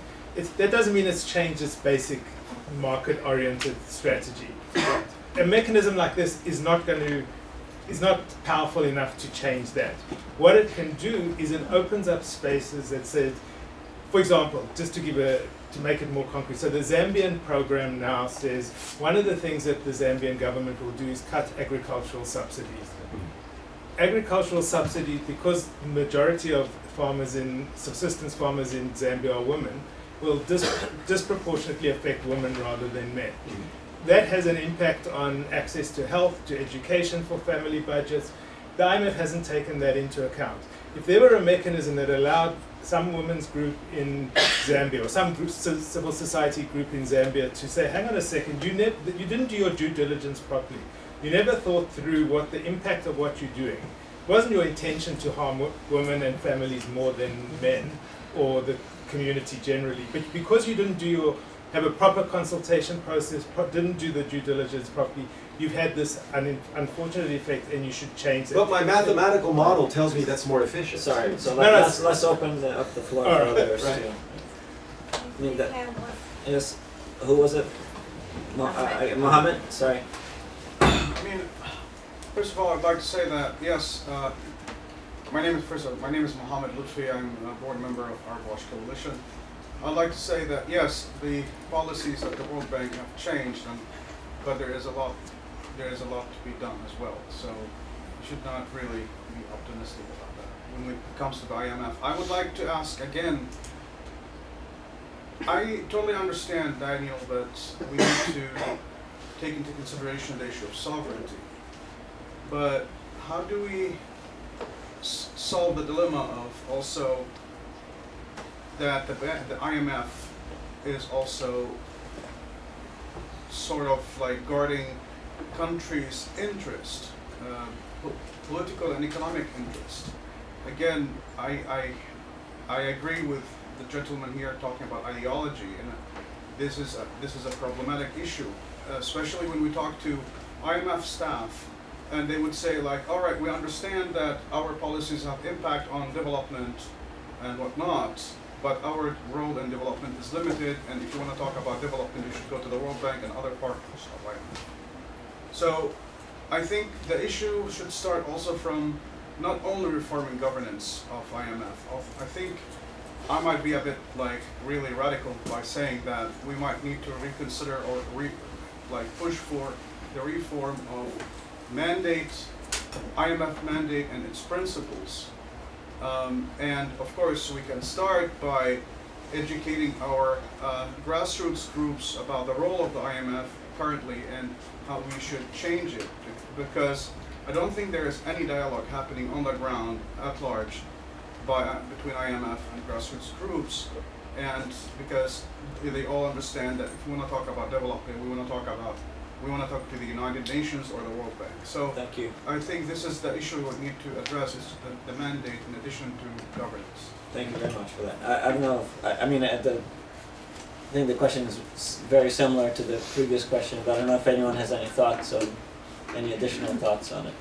That doesn't mean it's changed its basic market-oriented strategy. A mechanism like this is not powerful enough to change that. What it can do is it opens up spaces that says, for example, just to make it more concrete, so the Zambian program now says one of the things that the Zambian government will do is cut agricultural subsidies. Agricultural subsidies, because the majority of subsistence farmers in Zambia are women, will disproportionately affect women rather than men. That has an impact on access to health, to education for family budgets. The IMF hasn't taken that into account. If there were a mechanism that allowed some women's group in Zambia or some civil society group in Zambia to say, hang on a second, you didn't do your due diligence properly. You never thought through what the impact of what you're doing. It wasn't your intention to harm women and families more than men or the community generally, but because you didn't have a proper consultation process, didn't do the due diligence properly, you've had this unfortunate effect, and you should change it. But my mathematical model tells me that's more efficient. Sorry, so let's open up the floor for others right. too. Yes, who was it? Mohammed? Sorry. I mean, first of all, I'd like to say that, yes, my name is Mohammed Lutfi. I'm a board member of Arab Watch Coalition. I'd like to say that, yes, the policies at the World Bank have changed, but there is a lot to be done as well. So we should not really be optimistic about that. When it comes to the IMF, I would like to ask again, I totally understand, Daniel, that we need to take into consideration the issue of sovereignty. But how do we solve the dilemma of also that the IMF is also sort of like guarding countries' interest, political and economic interest? Again, I agree with the gentleman here talking about ideology, and this is a problematic issue, especially when we talk to IMF staff, and they would say like, all right, we understand that our policies have impact on development and whatnot, but our role in development is limited, and if you want to talk about development, you should go to the World Bank and other partners of IMF. So I think the issue should start also from not only reforming governance of IMF. I think I might be a bit like really radical by saying that we might need to reconsider or push for the reform of IMF mandate and its principles. And of course we can start by educating our grassroots groups about the role of the IMF currently and how we should change it, because I don't think there is any dialogue happening on the ground at large between IMF and grassroots groups, and because they all understand that if we want to talk about development, we want to talk to the United Nations or the World Bank. So Thank you. I think this is the issue we need to address, is the mandate in addition to governance. Thank you very much for that. I don't know if, I think the question is very similar to the previous question, but I don't know if anyone has any thoughts on, any additional thoughts on it.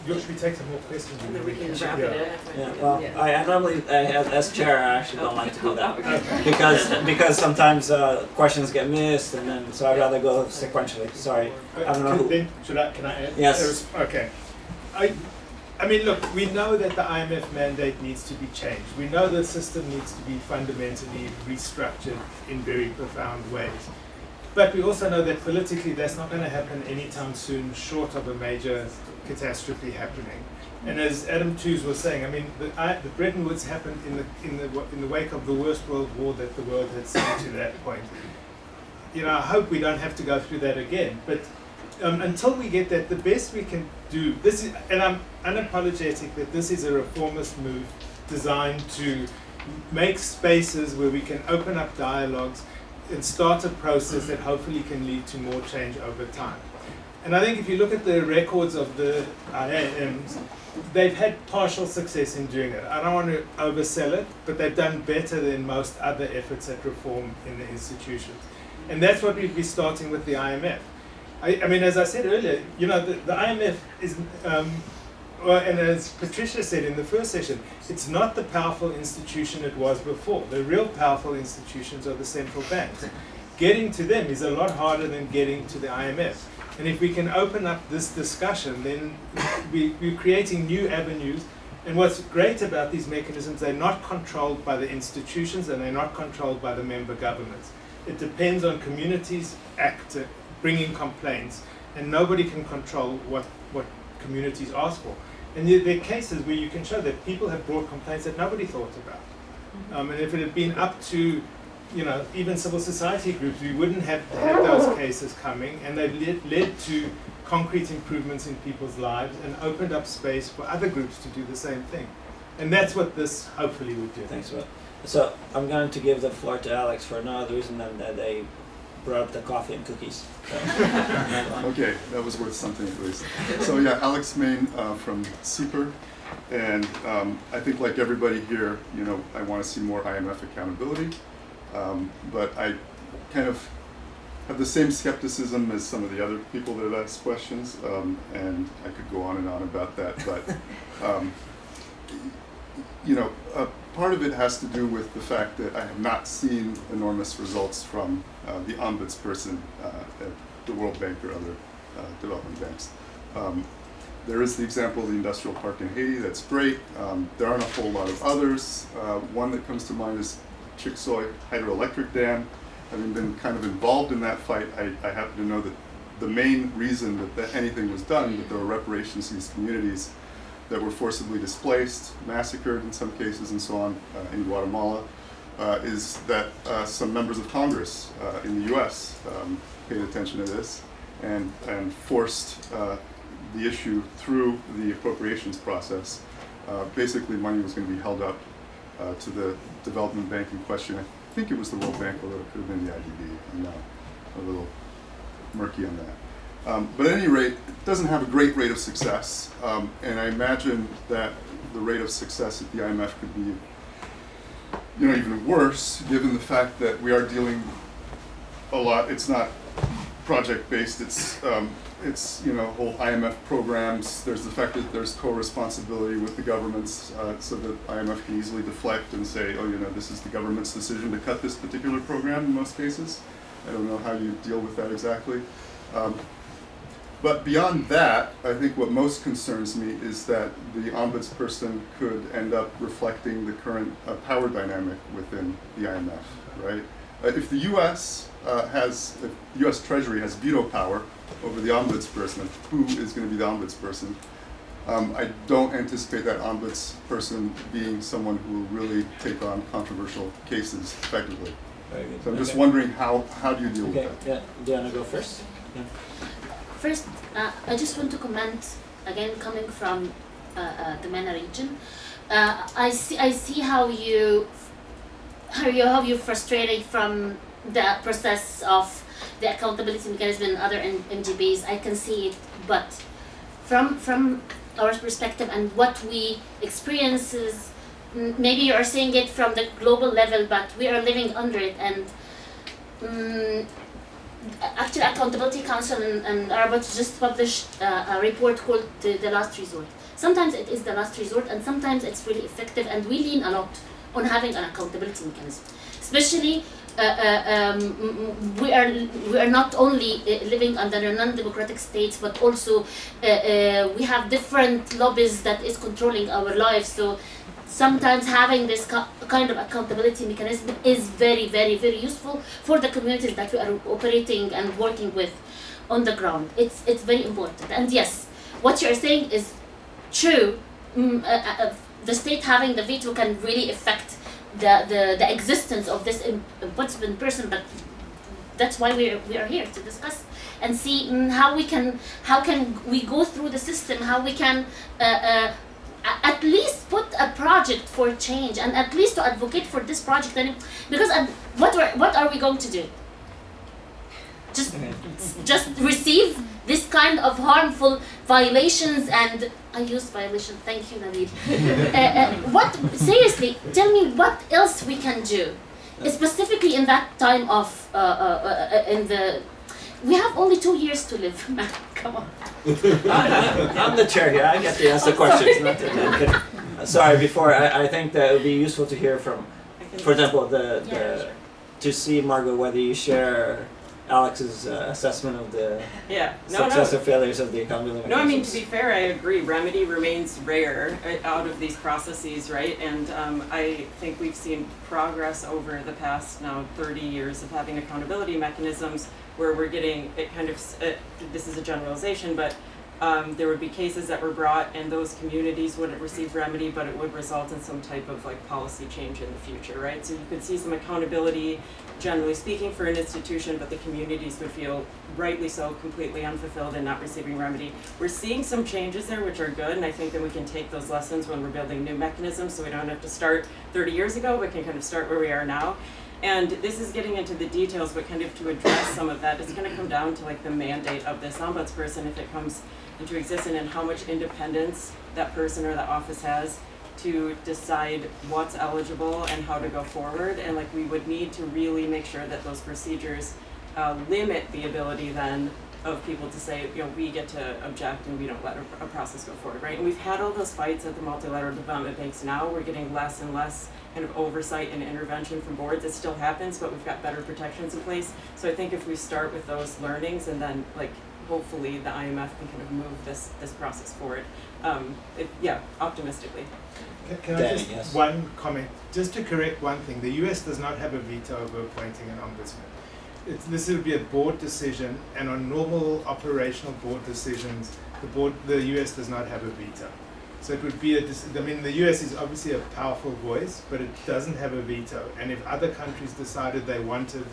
Should we take some more questions? And then we can wrap it in. Yeah, well, I normally, as chair, I actually don't like to do that. Okay. Because sometimes questions get missed, and then, so I'd rather go sequentially, sorry. I don't know who. Can I add? Yes. Okay. I mean, look, we know that the IMF mandate needs to be changed. We know the system needs to be fundamentally restructured in very profound ways. But we also know that politically that's not going to happen anytime soon, short of a major catastrophe happening. And as Adam Tooze was saying, I mean, the Bretton Woods happened in the wake of the worst world war that the world had seen to that point. You know, I hope we don't have to go through that again. But until we get that, the best we can do, this is, and I'm unapologetic that this is a reformist move designed to make spaces where we can open up dialogues and start a process that hopefully can lead to more change over time. And I think if you look at the records of the IAMs, they've had partial success in doing it. I don't want to oversell it, but they've done better than most other efforts at reform in the institutions. And that's what we'd be starting with the IMF. I mean, as I said earlier, you know, the IMF is, and as Patricia said in the first session, it's not the powerful institution it was before. The real powerful institutions are the central banks. Getting to them is a lot harder than getting to the IMF. And if we can open up this discussion, then we're creating new avenues. And what's great about these mechanisms, they're not controlled by the institutions and they're not controlled by the member governments. It depends on communities bringing complaints, and nobody can control what communities ask for. And there are cases where you can show that people have brought complaints that nobody thought about. And if it had been up to, you know, even civil society groups, we wouldn't have had those cases coming, and they've led to concrete improvements in people's lives and opened up space for other groups to do the same thing. And that's what this hopefully would do. Thanks, Will. So I'm going to give the floor to Alex for no other reason than that they brought up the coffee and cookies. So, okay, that was worth something at least. So yeah, Alex Main from Super, and I think like everybody here, you know, I want to see more IMF accountability, but I kind of have the same skepticism as some of the other people that have asked questions, and I could go on and on about that, but you know, part of it has to do with the fact that I have not seen enormous results from the ombudsperson at the World Bank or other development banks. There is the example of the industrial park in Haiti, that's great. There aren't a whole lot of others. One that comes to mind is Chicxulub hydroelectric dam. Having been kind of involved in that fight, I happen to know that the main reason that anything was done, that there were reparations to these communities that were forcibly displaced, massacred in some cases and so on in Guatemala, is that some members of Congress in the US paid attention to this and forced the issue through the appropriations process. Basically money was going to be held up to the development bank in question. I think it was the World Bank, although it could have been the IDB. I'm now a little murky on that. But at any rate, it doesn't have a great rate of success, and I imagine that the rate of success at the IMF could be, you know, even worse, given the fact that we are dealing a lot. It's not project-based. It's it's, you know, whole IMF programs. There's the fact that there's co-responsibility with the governments, so that IMF can easily deflect and say, oh, you know, this is the government's decision to cut this particular program in most cases. I don't know how you deal with that exactly. But beyond that, I think what most concerns me is that the ombudsperson could end up reflecting the current power dynamic within the IMF, right? If the U.S. If the U.S. Treasury has veto power over the ombudsperson, who is going to be the ombudsperson? I don't anticipate that ombudsperson being someone who will really take on controversial cases effectively. Very good. So I'm just wondering how do you deal with that? Yeah. Do you want to go first? Yeah. First, I just want to comment again, coming from the MENA region. I see how you frustrated from the process of the accountability mechanism and other MGBs. I can see it, but from our perspective and what we experience is, maybe you are seeing it from the global level, but we are living under it. And actually, Accountability Council and Arbot just published a report called the Last Resort. Sometimes it is the last resort, and sometimes it's really effective, and we lean a lot on having an accountability mechanism. Especially, we are not only living under non-democratic states, but also we have different lobbies that is controlling our lives. So sometimes having this kind of accountability mechanism is very, very, very useful for the communities that we are operating and working with on the ground. It's very important. And yes, what you are saying is true. The state having the veto can really affect the existence of this ombudsman person, but that's why we are here to discuss and see how can we go through the system, how we can at least put a project for change, and at least to advocate for this project. And because what are we going to do? Just receive this kind of harmful violations, and I used violation. Thank you, Nabil. Seriously, tell me what else we can do, specifically in that time of we have only 2 years to live. Come on. I'm the chair here. I get to ask the questions. Sorry, before I think that it would be useful to hear from, for example, to see, Margot, whether you share Alex's assessment of the success or failures of the accountability mechanisms. No, I mean, to be fair, I agree. Remedy remains rare out of these processes, right? And I think we've seen progress over the past now 30 years of having accountability mechanisms where we're getting it kind of, this is a generalization, but there would be cases that were brought and those communities wouldn't receive remedy, but it would result in some type of like policy change in the future, right? So you could see some accountability, generally speaking, for an institution, but the communities would feel, rightly so, completely unfulfilled and not receiving remedy. We're seeing some changes there, which are good, and I think that we can take those lessons when we're building new mechanisms, so we don't have to start 30 years ago, but can kind of start where we are now. And this is getting into the details, but kind of to address some of that, it's going to come down to like the mandate of this ombudsperson, if it comes into existence, and how much independence that person or that office has to decide what's eligible and how to go forward. And like we would need to really make sure that those procedures limit the ability then of people to say, you know, we get to object and we don't let a process go forward, right? And we've had all those fights at the multilateral development banks now. We're getting less and less kind of oversight and intervention from boards. It still happens, but we've got better protections in place. So I think if we start with those learnings and then like hopefully the IMF can kind of move this process forward, optimistically. Can I just, one comment, just to correct one thing, the US does not have a veto over appointing an ombudsman. This would be a board decision, and on normal operational board decisions, the US does not have a veto. So it would be the US is obviously a powerful voice, but it doesn't have a veto. And if other countries decided they wanted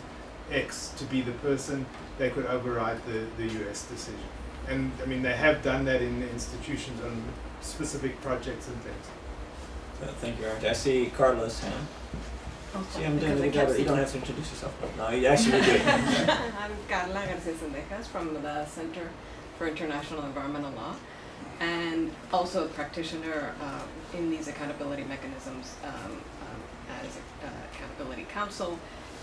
X to be the person, they could override the US decision. And I mean, they have done that in institutions on specific projects and things. Thank you, Art. I see Carla's hand. See, I'm doing it together. You don't have to introduce yourself, but no, you actually do. I'm Carla Garcia-Sendejas from the Center for International Environmental Law, and also a practitioner in these accountability mechanisms as Accountability Council,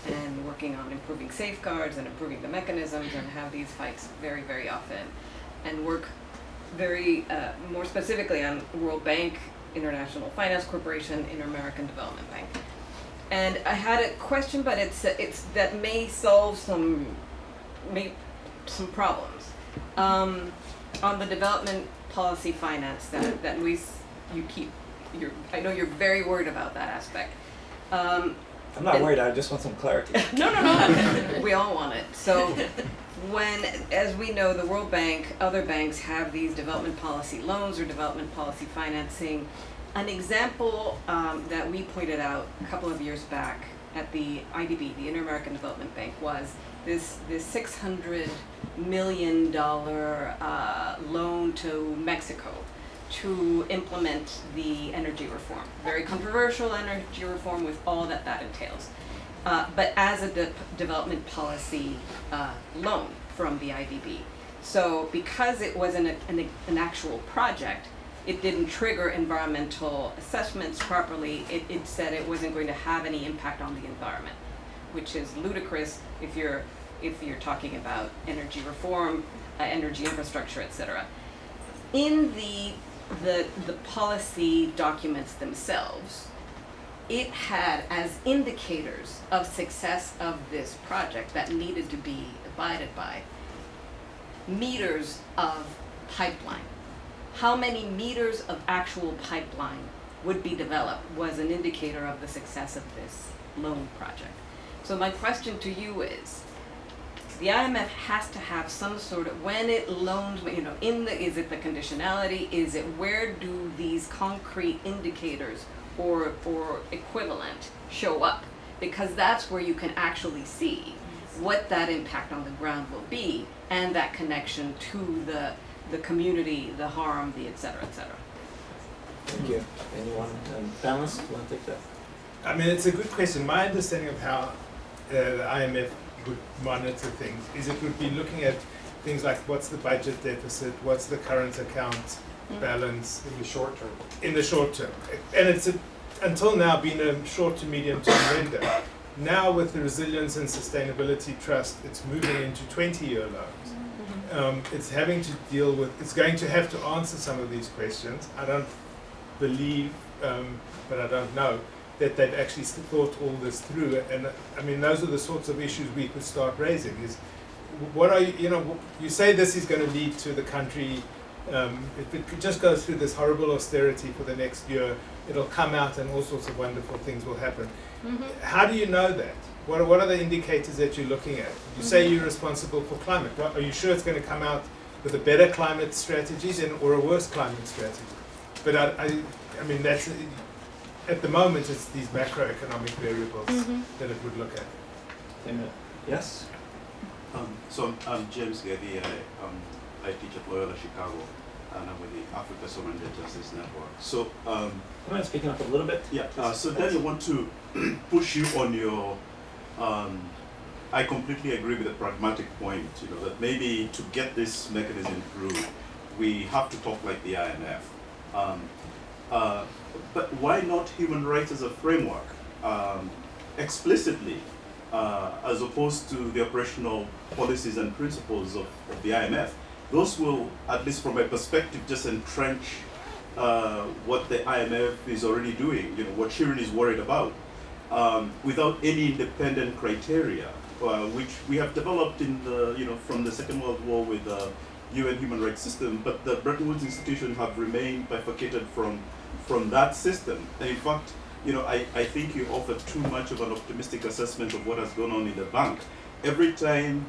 and working on improving safeguards and improving the mechanisms, and have these fights very, very often. and work very more specifically on World Bank, International Finance Corporation, Inter-American Development Bank. And I had a question, but it's that may solve some problems. On the development policy finance that Luis, I know you're very worried about that aspect. I'm not worried, I just want some clarity. No. We all want it. So as we know, the World Bank, other banks have these development policy loans or development policy financing. An example that we pointed out a couple of years back at the IDB, the Inter-American Development Bank, was this $600 million loan to Mexico to implement the energy reform. Very controversial energy reform with all that entails. But as a development policy loan from the IDB. So because it wasn't an actual project, it didn't trigger environmental assessments properly. It said it wasn't going to have any impact on the environment, which is ludicrous if you're talking about energy reform, energy infrastructure, etc. In the policy documents themselves, it had as indicators of success of this project that needed to be abided by meters of pipeline. How many meters of actual pipeline would be developed was an indicator of the success of this loan project. So my question to you is, the IMF has to have some sort of, when it loans, is it the conditionality? Is it, where do these concrete indicators or equivalent show up? Because that's where you can actually see what that impact on the ground will be and that connection to the community, the harm, the et cetera, et cetera. Thank you. Anyone, panelists, want to take that? I mean, it's a good question. My understanding of how the IMF would monitor things is it would be looking at things like what's the budget deficit, what's the current account balance In the short term. in the short term. And it's until now been a short to medium term lender. Now with the Resilience and Sustainability Trust, it's moving into 20-year loans. It's having to deal with, it's going to have to answer some of these questions. I don't believe, but I don't know, that they've actually thought all this through. And I mean, those are the sorts of issues we could start raising is, what are you say this is going to lead to the country, if it just goes through this horrible austerity for the next year, it'll come out and all sorts of wonderful things will happen. How do you know that? What are the indicators that you're looking at? You say you're responsible for climate. Are you sure it's going to come out with a better climate strategy or a worse climate strategy? But I mean, that's, at the moment, it's these macroeconomic variables that it would look at. Yes? So I'm James Gedi. I teach at Loyola Chicago, and I'm with the Africa Sovereign Justice Network. So, Am I speaking up a little bit? yeah. So then I want to push you on your. I completely agree with the pragmatic point. That maybe to get this mechanism through, we have to talk like the IMF. But why not human rights as a framework, explicitly, as opposed to the operational policies and principles of the IMF? Those will, at least from my perspective, just entrench what the IMF is already doing, what Shirin is worried about, without any independent criteria, which we have developed in the, from the Second World War with the UN human rights system, but the Bretton Woods institutions have remained bifurcated from that system. And in fact, I think you offer too much of an optimistic assessment of what has gone on in the bank. Every time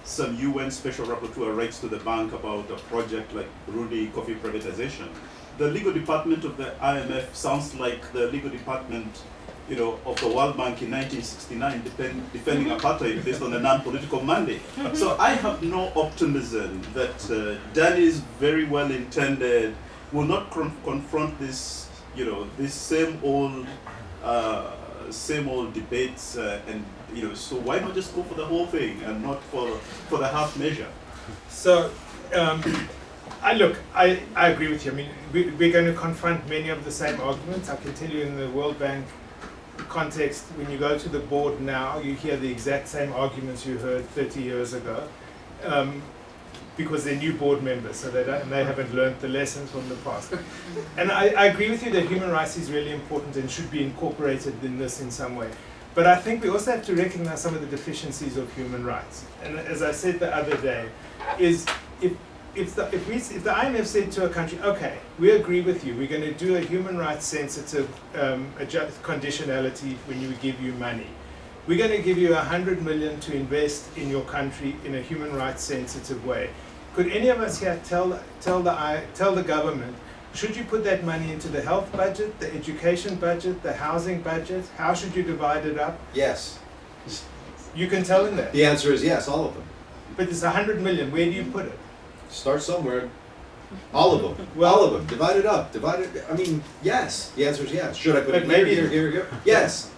some UN special rapporteur writes to the bank about a project like Burundi coffee privatization, the legal department of the IMF sounds like the legal department of the World Bank in 1969 defending apartheid based on a non-political mandate. So I have no optimism that Danny's very well intended will not confront this, this same old debates, and so why not just go for the whole thing and not for the half measure? So, I agree with you. I mean, we're going to confront many of the same arguments. I can tell you in the World Bank context, when you go to the board now, you hear the exact same arguments you heard 30 years ago. because they're new board members, so they haven't learned the lessons from the past. And I agree with you that human rights is really important and should be incorporated in this in some way. But I think we also have to recognize some of the deficiencies of human rights. And as I said the other day, is if the IMF said to a country, okay, we agree with you, we're going to do a human rights sensitive conditionality when we give you money. We're going to give you 100 million to invest in your country in a human rights sensitive way. Could any of us here tell the government, should you put that money into the health budget, the education budget, the housing budget? How should you divide it up? Yes. You can tell them that. The answer is yes, all of them. But it's 100 million. Where do you put it? Start somewhere. All of them. Well, all of them. Divide it up. Divide it. I mean, yes. The answer is yes. Should I put But it maybe- here? Yes.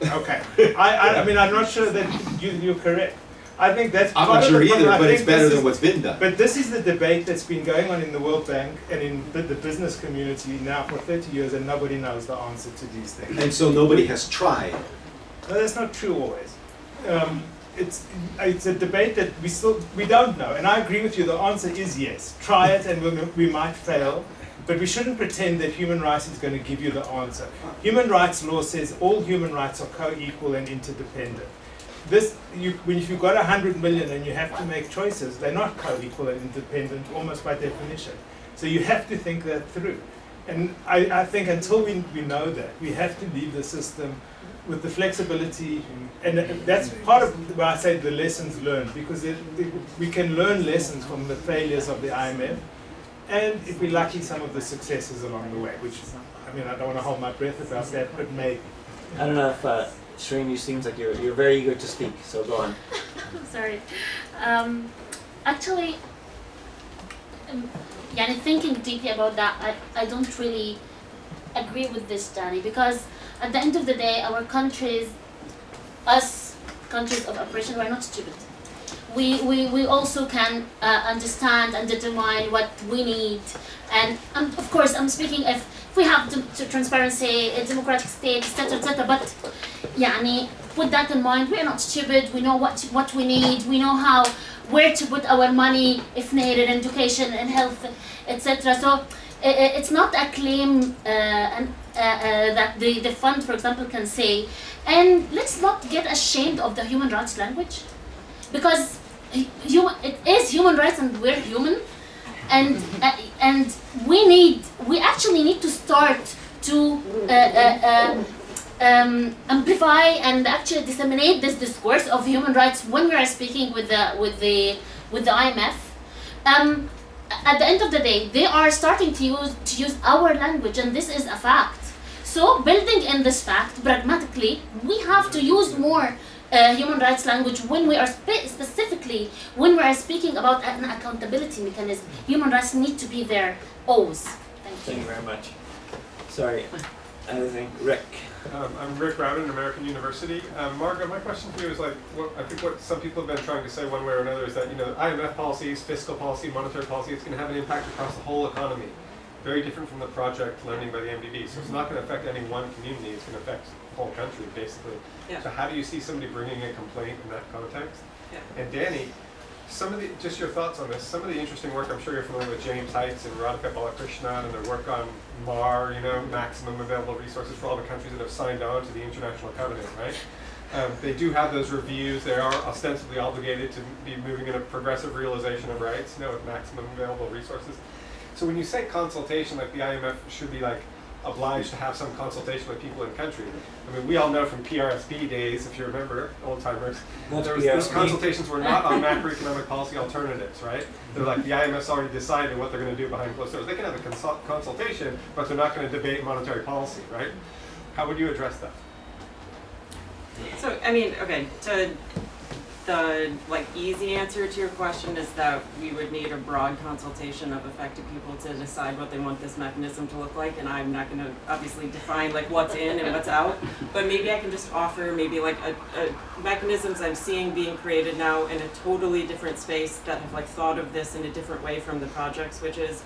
Okay. I mean, I'm not sure that you're correct. I think that's I'm part not of sure the problem. either, I but it's think better this than is- what's been done. But this is the debate that's been going on in the World Bank and in the business community now for 30 years, and nobody knows the answer to these things. And so nobody has tried. No, that's not true always. It's a debate that we don't know, and I agree with you. The answer is yes. Try it, and we might fail, but we shouldn't pretend that human rights is going to give you the answer. Human rights law says all human rights are co-equal and interdependent. If you've got 100 million and you have to make choices, they're not co-equal and independent, almost by definition. So you have to think that through. And I think until we know that, we have to leave the system with the flexibility, and that's part of why I say the lessons learned, because we can learn lessons from the failures of the IMF, and if we're lucky, some of the successes along the way, which, I mean, I don't want to hold my breath about that, but maybe. I don't know if Shreen, you seems like you're very eager to speak, so go on. Sorry. Actually, thinking deeply about that, I don't really agree with this, Danny, because at the end of the day, our countries, us countries of oppression, we're not stupid. We also can understand and determine what we need, and of course I'm speaking if we have to transparency, a democratic state, etc. But with that in mind, we're not stupid. We know what we need. We know where to put our money if needed, in education and health, etc. So it's not a claim that the fund, for example, can say. And let's not get ashamed of the human rights language, because it is human rights and we're human, and we actually need to start to amplify and actually disseminate this discourse of human rights when we are speaking with the IMF. At the end of the day, they are starting to use our language, and this is a fact. So, building in this fact, pragmatically, we have to use more human rights language when we are specifically when we are speaking about an accountability mechanism. Human rights need to be there always. Thank you very much. Sorry, anything, Rick? I'm Rick Rowden, American University. Margaret, my question for you is I think what some people have been trying to say one way or another is that IMF policies, fiscal policy, monetary policy, it's going to have an impact across the whole economy. Very different from the project lending by the MDB. So it's not going to affect any one community, it's going to affect the whole country, basically. Yeah. So how do you see somebody bringing a complaint in that context? Yeah. And Danny, just your thoughts on this, some of the interesting work, I'm sure you're familiar with James Heitz and Radhika Balakrishnan and their work on MAR, maximum available resources for all the countries that have signed on to the International Covenant, right? They do have those reviews. They are ostensibly obligated to be moving in a progressive realization of rights, with maximum available resources. So when you say consultation, the IMF should be obliged to have some consultation with people in the country. I mean, we all know from PRSP days, if you remember, old timers, those consultations were not on macroeconomic policy alternatives, right? They're the IMF's already decided what they're going to do behind closed doors. They can have a consultation, but they're not going to debate monetary policy, right? How would you address that? So, I mean, okay, the easy answer to your question is that we would need a broad consultation of affected people to decide what they want this mechanism to look like, and I'm not going to obviously define what's in and what's out, but maybe I can just offer maybe a mechanisms I'm seeing being created now in a totally different space that have thought of this in a different way from the projects, which is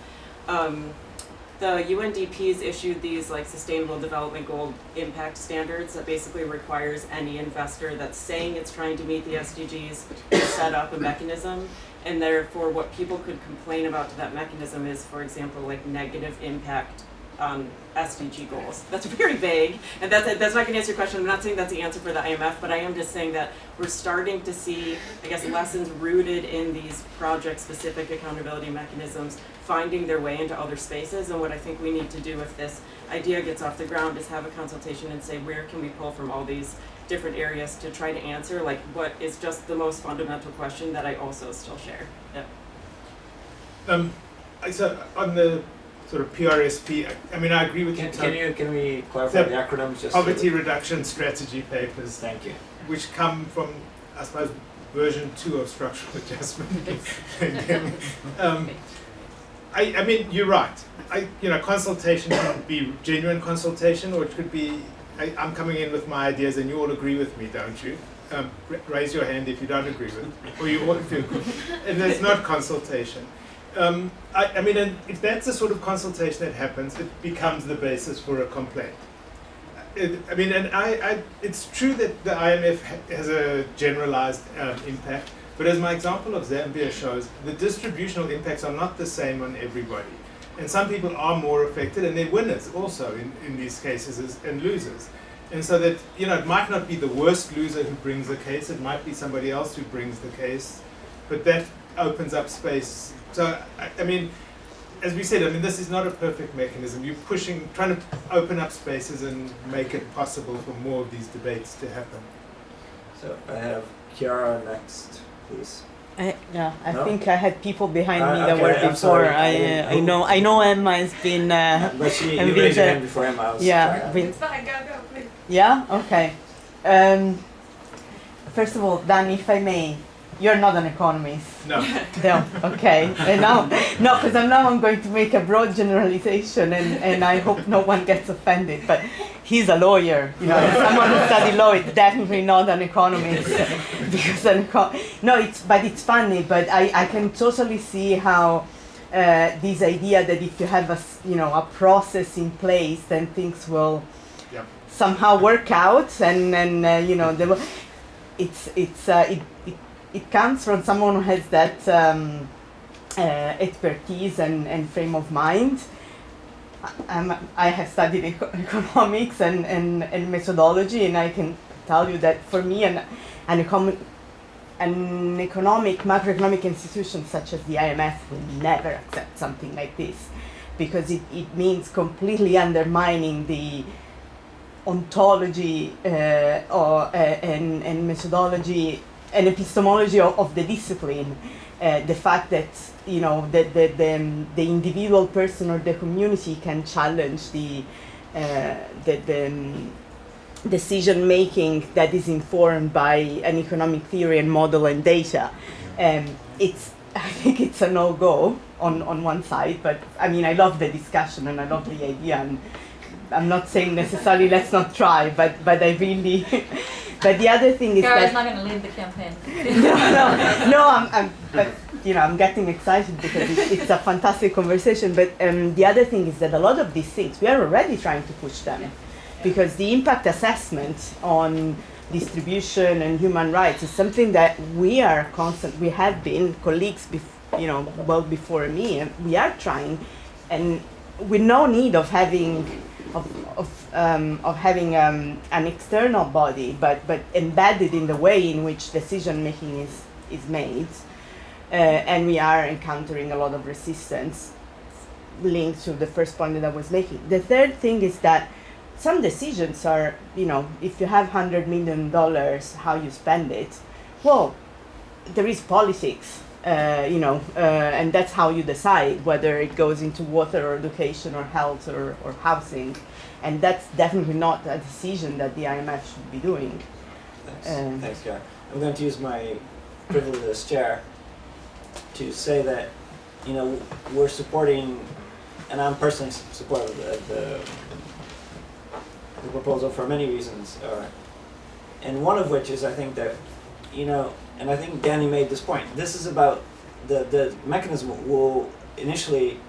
the UNDP's issued these like Sustainable Development Goal impact standards that basically requires any investor that's saying it's trying to meet the SDGs to set up a mechanism. And therefore, what people could complain about to that mechanism is, for example, like negative impact on SDG goals. That's very vague, and that's not going to answer your question. I'm not saying that's the answer for the IMF, but I am just saying that we're starting to see, I guess, lessons rooted in these project-specific accountability mechanisms finding their way into other spaces. And what I think we need to do if this idea gets off the ground is have a consultation and say, where can we pull from all these different areas to try to answer, like, what is just the most fundamental question that I also still share. Yeah. So on the sort of PRSP, I mean, I agree with you. Can we clarify the acronyms? Just Poverty Reduction Strategy papers. Thank you. Which come from, I suppose, version 2 of structural adjustment. I mean, you're right. Consultation can be genuine consultation, or it could be, I'm coming in with my ideas and you all agree with me, don't you? Raise your hand if you don't agree with it, or you all feel good. And it's not consultation. I mean, and if that's the sort of consultation that happens, it becomes the basis for a complaint. It's true that the IMF has a generalized impact, but as my example of Zambia shows, the distributional impacts are not the same on everybody. And some people are more affected, and they're winners also in these cases and losers. And so that, it might not be the worst loser who brings the case, it might be somebody else who brings the case, but that opens up space. So, I mean, as we said, this is not a perfect mechanism. You're trying to open up spaces and make it possible for more of these debates to happen. So I have Chiara next, please. I No? think I had people behind me that okay, were I'm before. sorry. I know Emma has been. But you and raised your Vince- hand before him. I was Yeah, trying. Vince- Fine, go, please. Yeah. Okay. First of all, Dan, if I may, you're not an economist. No. No. Okay. And now, no, because I'm going to make a broad generalization, and I hope no one gets offended. But he's a lawyer. Someone who studied law is definitely not an economist. Because it's funny. But I can totally see how this idea that if you have a process in place, then things will somehow work out, and it comes from someone who has that expertise and frame of mind. I have studied economics and methodology, and I can tell you that for me, an macroeconomic institution such as the IMF will never accept something like this, because it means completely undermining the ontology and methodology and epistemology of the discipline. The fact that the individual person or the community can challenge the decision making that is informed by an economic theory and model and data. I think it's a no-go on one side, but I love the discussion and I love the idea, and I'm not saying necessarily let's not try, but I really. But the other thing is Kara's not going to lead the campaign. I'm getting excited because it's a fantastic conversation. But the other thing is that a lot of these things we are already trying to push them, because the impact assessment on distribution and human rights is something that we have been colleagues, well before me, and we are trying, and with no need of having an external body, but embedded in the way in which decision making is made, and we are encountering a lot of resistance linked to the first point that I was making. The third thing is that some decisions are, if you have $100 million, how you spend it, well, there is politics. And that's how you decide whether it goes into water or education or health or housing, and that's definitely not a decision that the IMF should be doing. Thanks, Karen. I'm going to use my privilege as chair to say that, we're supporting, and I'm personally supportive of the proposal for many reasons, and one of which is I think that, and I think Danny made this point. This is about the mechanism will initially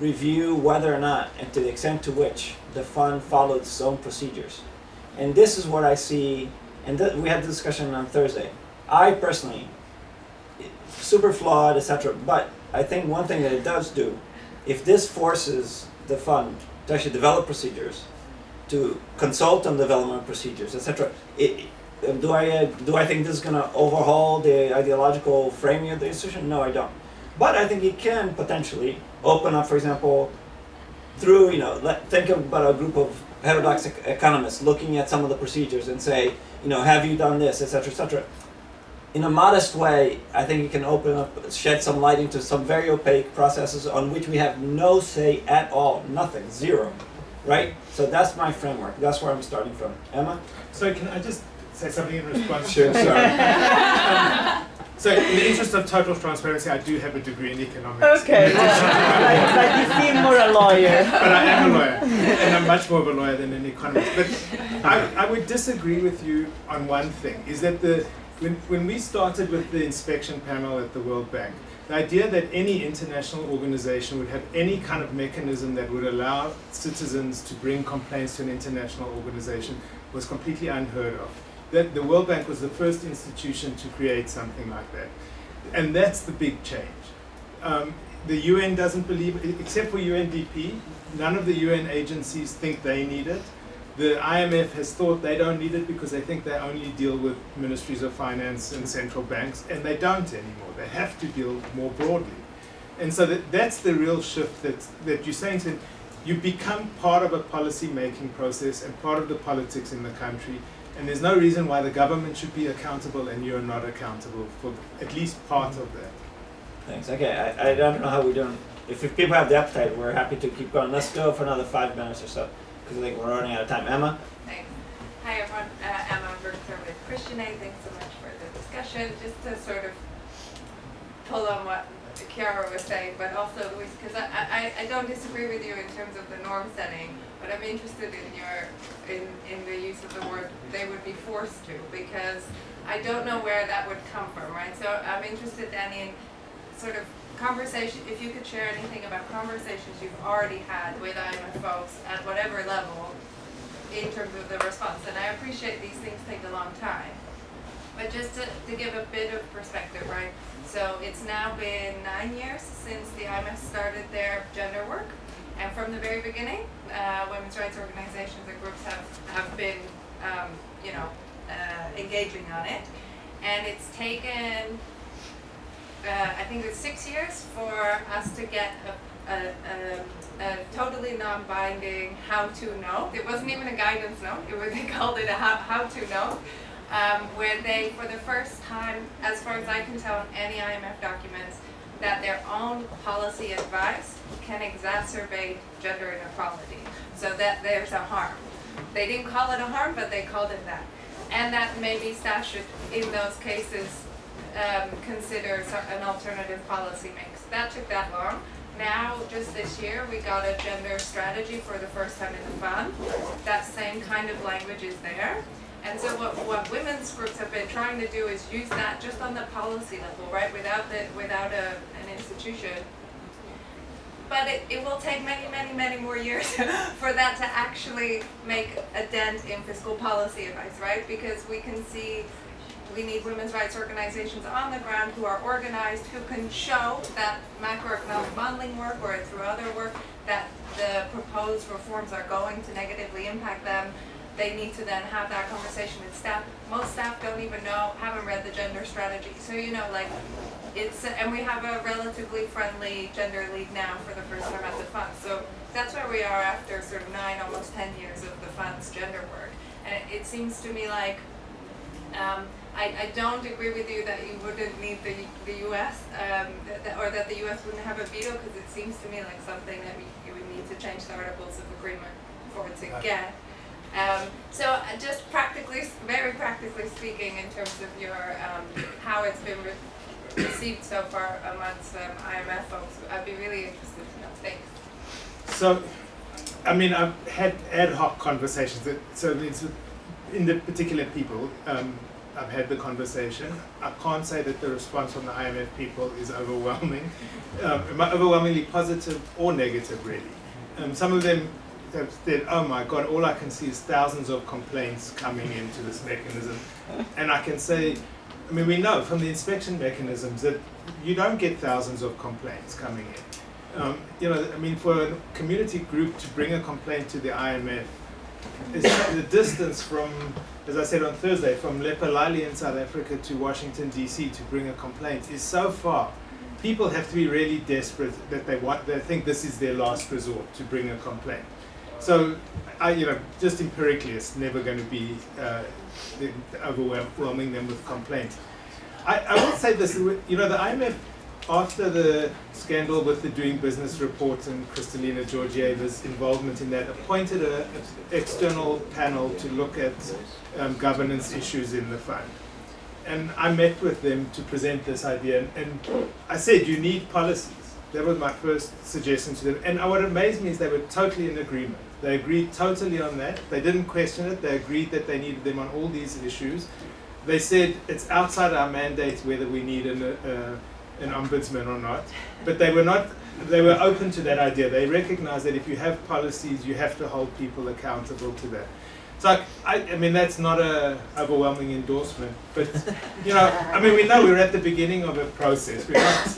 review whether or not, and to the extent to which, the fund followed its own procedures. And this is what I see, and we had the discussion on Thursday. I personally, super flawed, etc. But I think one thing that it does do, if this forces the fund to actually develop procedures, to consult on development procedures, etc. Do I think this is going to overhaul the ideological framing of the institution? No, I don't. But I think it can potentially open up, for example, through, think about a group of heterodox economists looking at some of the procedures and say, have you done this, etc., etc. In a modest way, I think it can open up, shed some light into some very opaque processes on which we have no say at all, nothing, zero, right? So that's my framework. That's where I'm starting from. Emma? So can I just say something in response? Sure, sorry. So in the interest of total transparency, I do have a degree in economics. Okay, but you seem more a lawyer. But I am a lawyer, and I'm much more of a lawyer than an economist. But I would disagree with you on one thing, is that when we started with the inspection panel at the World Bank, the idea that any international organization would have any kind of mechanism that would allow citizens to bring complaints to an international organization was completely unheard of. That the World Bank was the first institution to create something like that. And that's the big change. The UN doesn't believe, except for UNDP, none of the UN agencies think they need it. The IMF has thought they don't need it because they think they only deal with ministries of finance and central banks, and they don't anymore. They have to deal more broadly. And so that's the real shift that you're saying. So you become part of a policy-making process and part of the politics in the country. And there's no reason why the government should be accountable and you're not accountable for at least part of that. Thanks. Okay, I don't know how we're doing. If people have the appetite, we're happy to keep going. Let's go for another 5 minutes or so, because I think we're running out of time. Emma? Thanks. Hi everyone, Emma Bergster with Christian Aid. Thanks so much for the discussion. Just to sort of pull on what Chiara was saying, but also Luis, because I don't disagree with you in terms of the norm setting, but I'm interested in the use of the word they would be forced to, because I don't know where that would come from, right? So I'm interested, Danny, in sort of conversation, if you could share anything about conversations you've already had with IMF folks at whatever level in terms of the response. And I appreciate these things take a long time, but just to give a bit of perspective, right? So it's now been 9 years since the IMF started their gender work. And from the very beginning, women's rights organizations and groups have been, engaging on it. And it's taken, I think it's 6 years for us to get a totally non-binding how-to note. It wasn't even a guidance note. They called it a how-to note, where they, for the first time, as far as I can tell in any IMF documents, that their own policy advice can exacerbate gender inequality, so that there's a harm. They didn't call it a harm, but they called it that. And that maybe staff should, in those cases, consider an alternative policy mix. That took that long. Now, just this year, we got a gender strategy for the first time in the fund. That same kind of language is there. And so what women's groups have been trying to do is use that just on the policy level, right, without an institution. But it will take many, many, many more years for that to actually make a dent in fiscal policy advice, right? Because we can see we need women's rights organizations on the ground who are organized, who can show that macroeconomic modeling work or through other work that the proposed reforms are going to negatively impact them. They need to then have that conversation with staff. Most staff don't even know, haven't read the gender strategy. So, and we have a relatively friendly gender lead now for the first time at the fund. So that's where we are after sort of 9, almost 10 years of the fund's gender work. And it seems to me like, I don't agree with you that you wouldn't need the U.S., or that the U.S. wouldn't have a veto, because it seems to me like something that you would need to change the Articles of Agreement for it to get. So just very practically speaking, in terms of your how it's been received so far amongst IMF folks, I'd be really interested to know. Thanks. So, I've had ad hoc conversations. So it's in the particular people. I've had the conversation. I can't say that the response from the IMF people is overwhelming, overwhelmingly positive or negative, really. Some of them have said, oh my God, all I can see is thousands of complaints coming into this mechanism. And I can say, I mean, we know from the inspection mechanisms that you don't get thousands of complaints coming in. You know, I mean, for a community group to bring a complaint to the IMF, is the distance from, as I said on Thursday, from Lephalale in South Africa to Washington, D.C. to bring a complaint is so far. People have to be really desperate that they think this is their last resort to bring a complaint. So, you know, just empirically, it's never going to be overwhelming them with complaints. I will say this, you know, the IMF, after the scandal with the Doing Business report and Kristalina Georgieva's involvement in that, appointed an external panel to look at governance issues in the fund. And I met with them to present this idea, and I said, you need policies. That was my first suggestion to them. And what amazed me is they were totally in agreement. They agreed totally on that. They didn't question it. They agreed that they needed them on all these issues. They said it's outside our mandate whether we need an ombudsman or not. But they were open to that idea. They recognized that if you have policies, you have to hold people accountable to that. So I mean, that's not an overwhelming endorsement, but you know, I mean, we know we're at the beginning of a process. We're not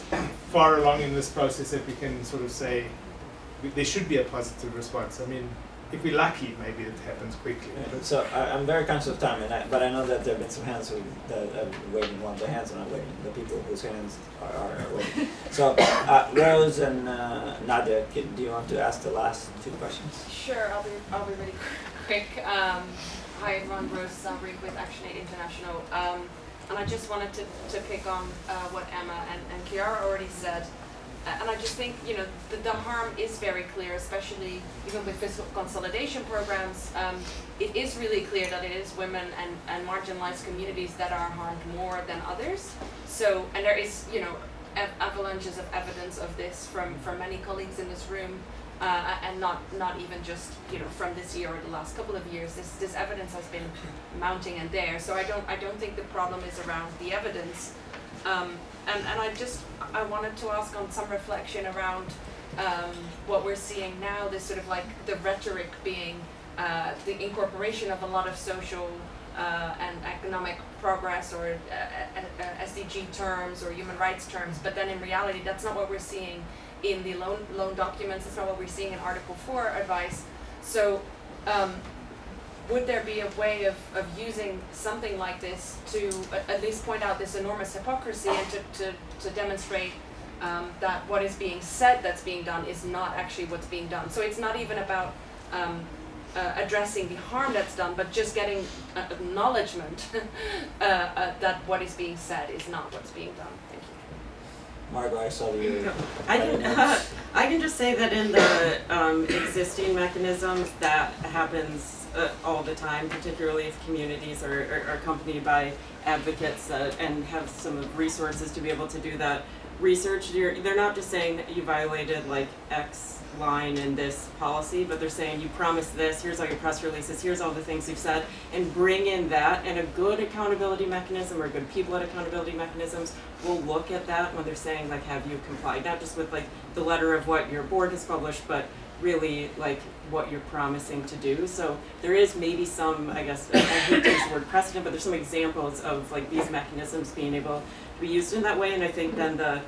far along in this process that we can sort of say there should be a positive response. I mean, if we're lucky, maybe it happens quickly. Yeah, so I'm very conscious of time, but I know that there have been some hands who are waiting. Well, the hands are not waiting. The people whose hands are waiting. So Rose and Nadia, do you want to ask the last two questions? Sure, I'll be really quick. Hi everyone, Rose Salbrig with ActionAid International. And I just wanted to pick on what Emma and Chiara already said. And I just think, you know, the harm is very clear, especially even with fiscal consolidation programs. It is really clear that it is women and marginalized communities that are harmed more than others. So, and there is, you know, avalanches of evidence of this from many colleagues in this room, and not even just, you know, from this year or the last couple of years. This evidence has been mounting and there. So I don't think the problem is around the evidence. And I wanted to ask on some reflection around what we're seeing now, this sort of like the rhetoric being the incorporation of a lot of social and economic progress or SDG terms or human rights terms, but then in reality that's not what we're seeing in the loan documents, it's not what we're seeing in Article 4 advice. So would there be a way of using something like this to at least point out this enormous hypocrisy and to demonstrate that what is being said that's being done is not actually what's being done? So it's not even about addressing the harm that's done, but just getting acknowledgement that what is being said is not what's being done. Thank you. Margot, I saw you. I can just say that in the existing mechanisms that happens all the time, particularly if communities are accompanied by advocates and have some resources to be able to do that research. They're not just saying that you violated like X line in this policy, but they're saying you promised this, here's all your press releases, here's all the things you've said, and bring in that, and a good accountability mechanism or good people at accountability mechanisms will look at that when they're saying like, have you complied, not just with like the letter of what your board has published, but really like what you're promising to do. So there is maybe some, I guess, I hate to use the word precedent, but there's some examples of like these mechanisms being able to be used in that way, and I think then the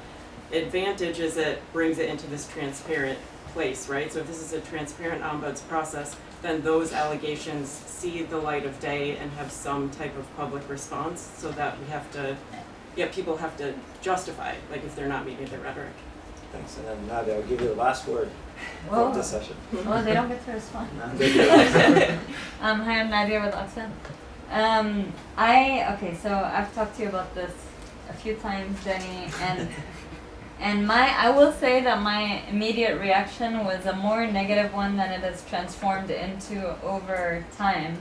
advantage is it brings it into this transparent place, right? So if this is a transparent ombuds process, then those allegations see the light of day and have some type of public response, so that we have to, people have to justify, like if they're not meeting their rhetoric. Thanks, and then Nadia, I'll give you the last word for this session. Oh, they don't get to respond. No, Hi, I'm Nadia with Oxfam. So I've talked to you about this a few times, Jenny, and I will say that my immediate reaction was a more negative one than it has transformed into over time.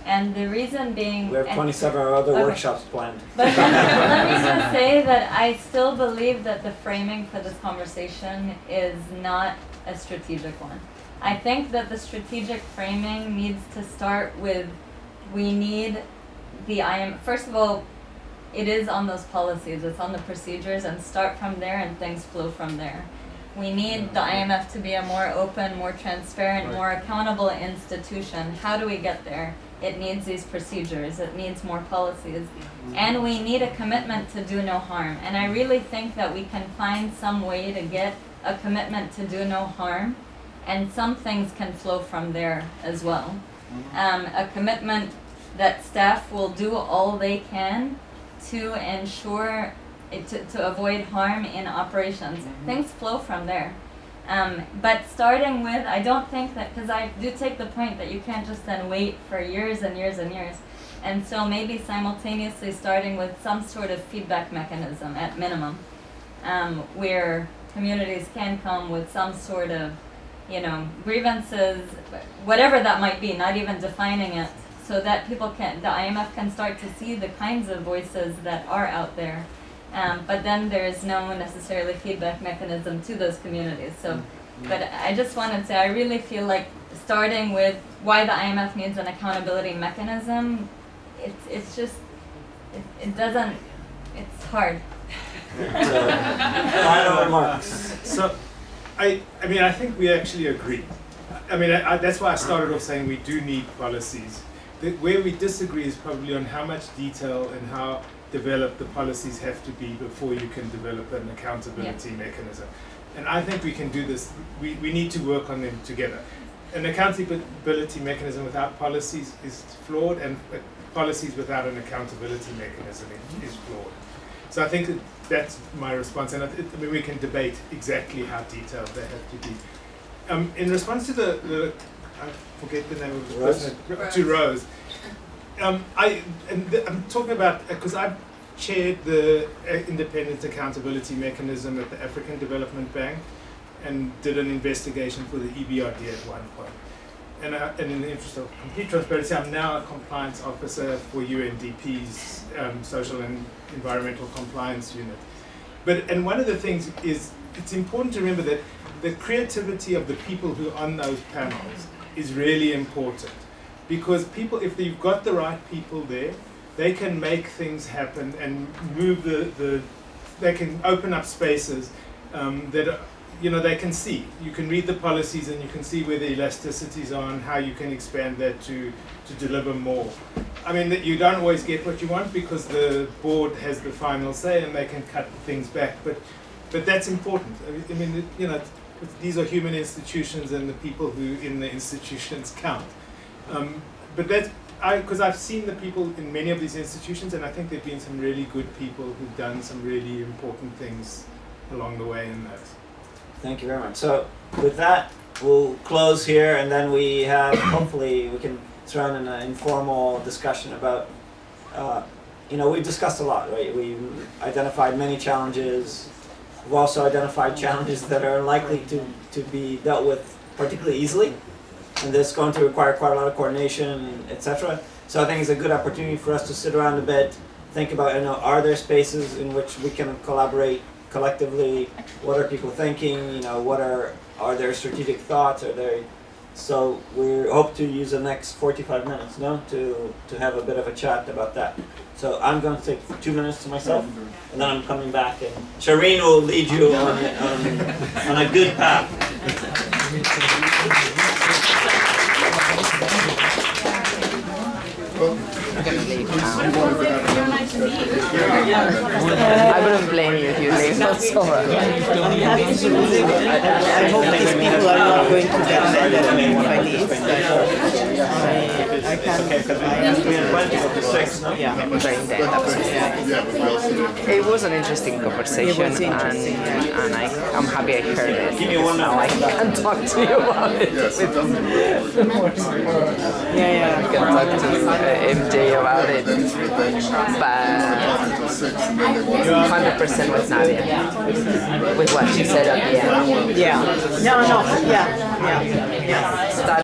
And the reason being... We have 27 other workshops planned. But let me just say that I still believe that the framing for this conversation is not a strategic one. I think that the strategic framing needs to start with, we need first of all, it is on those policies, it's on the procedures, and start from there and things flow from there. We need the IMF to be a more open, more transparent, more accountable institution. How do we get there? It needs these procedures, it needs more policies, and we need a commitment to do no harm. And I really think that we can find some way to get a commitment to do no harm, and some things can flow from there as well. A commitment that staff will do all they can to ensure to avoid harm in operations. Things flow from there. But starting with, I don't think that, because I do take the point that you can't just then wait for years and years and years. And so maybe simultaneously starting with some sort of feedback mechanism at minimum, where communities can come with some sort of, grievances, whatever that might be, not even defining it, so that the IMF can start to see the kinds of voices that are out there. But then there's no necessarily feedback mechanism to those communities. So, but I just want to say, I really feel like starting with why the IMF needs an accountability mechanism, it's hard. Final remarks. So, I think we actually agree. That's why I started off saying we do need policies. Where we disagree is probably on how much detail and how developed the policies have to be before you can develop an accountability mechanism. And I think we can do this. We need to work on them together. An accountability mechanism without policies is flawed, and policies without an accountability mechanism is flawed. So I think that's my response, and we can debate exactly how detailed they have to be. In response to the I forget the name of the person, to Rose. I'm talking about, because I've chaired the Independent Accountability Mechanism at the African Development Bank and did an investigation for the EBRD at one point. And in the interest of complete transparency, I'm now a compliance officer for UNDP's Social and Environmental Compliance Unit. And one of the things is, it's important to remember that the creativity of the people who are on those panels is really important. Because if you've got the right people there, they can make things happen and move they can open up spaces that they can see. You can read the policies and you can see where the elasticities are and how you can expand that to deliver more. That you don't always get what you want because the board has the final say and they can cut things back. But that's important. These are human institutions and the people who in the institutions count. But because I've seen the people in many of these institutions, and I think there've been some really good people who've done some really important things along the way in that. Thank you very much. So with that, we'll close here, and then we have, hopefully, we can surround in an informal discussion about, we've discussed a lot, right? We've identified many challenges. We've also identified challenges that are likely to be dealt with particularly easily. And this is going to require quite a lot of coordination, etc. So I think it's a good opportunity for us to sit around a bit, think about, are there spaces in which we can collaborate collectively? What are people thinking? What are there strategic thoughts? So we hope to use the next 45 minutes, to have a bit of a chat about that. So I'm going to take 2 minutes to myself, and then I'm coming back, and Shireen will lead you on a good path. I wouldn't blame you if you leave. That's all right. I hope these people are not going to get mad at me if I leave. I can't. It was an interesting conversation, and I'm happy I heard it. Give me one now. I can talk to you about it. I can talk to MJ about it, but 100% with Nadia, with what she said at the end. Yeah. No. Yeah.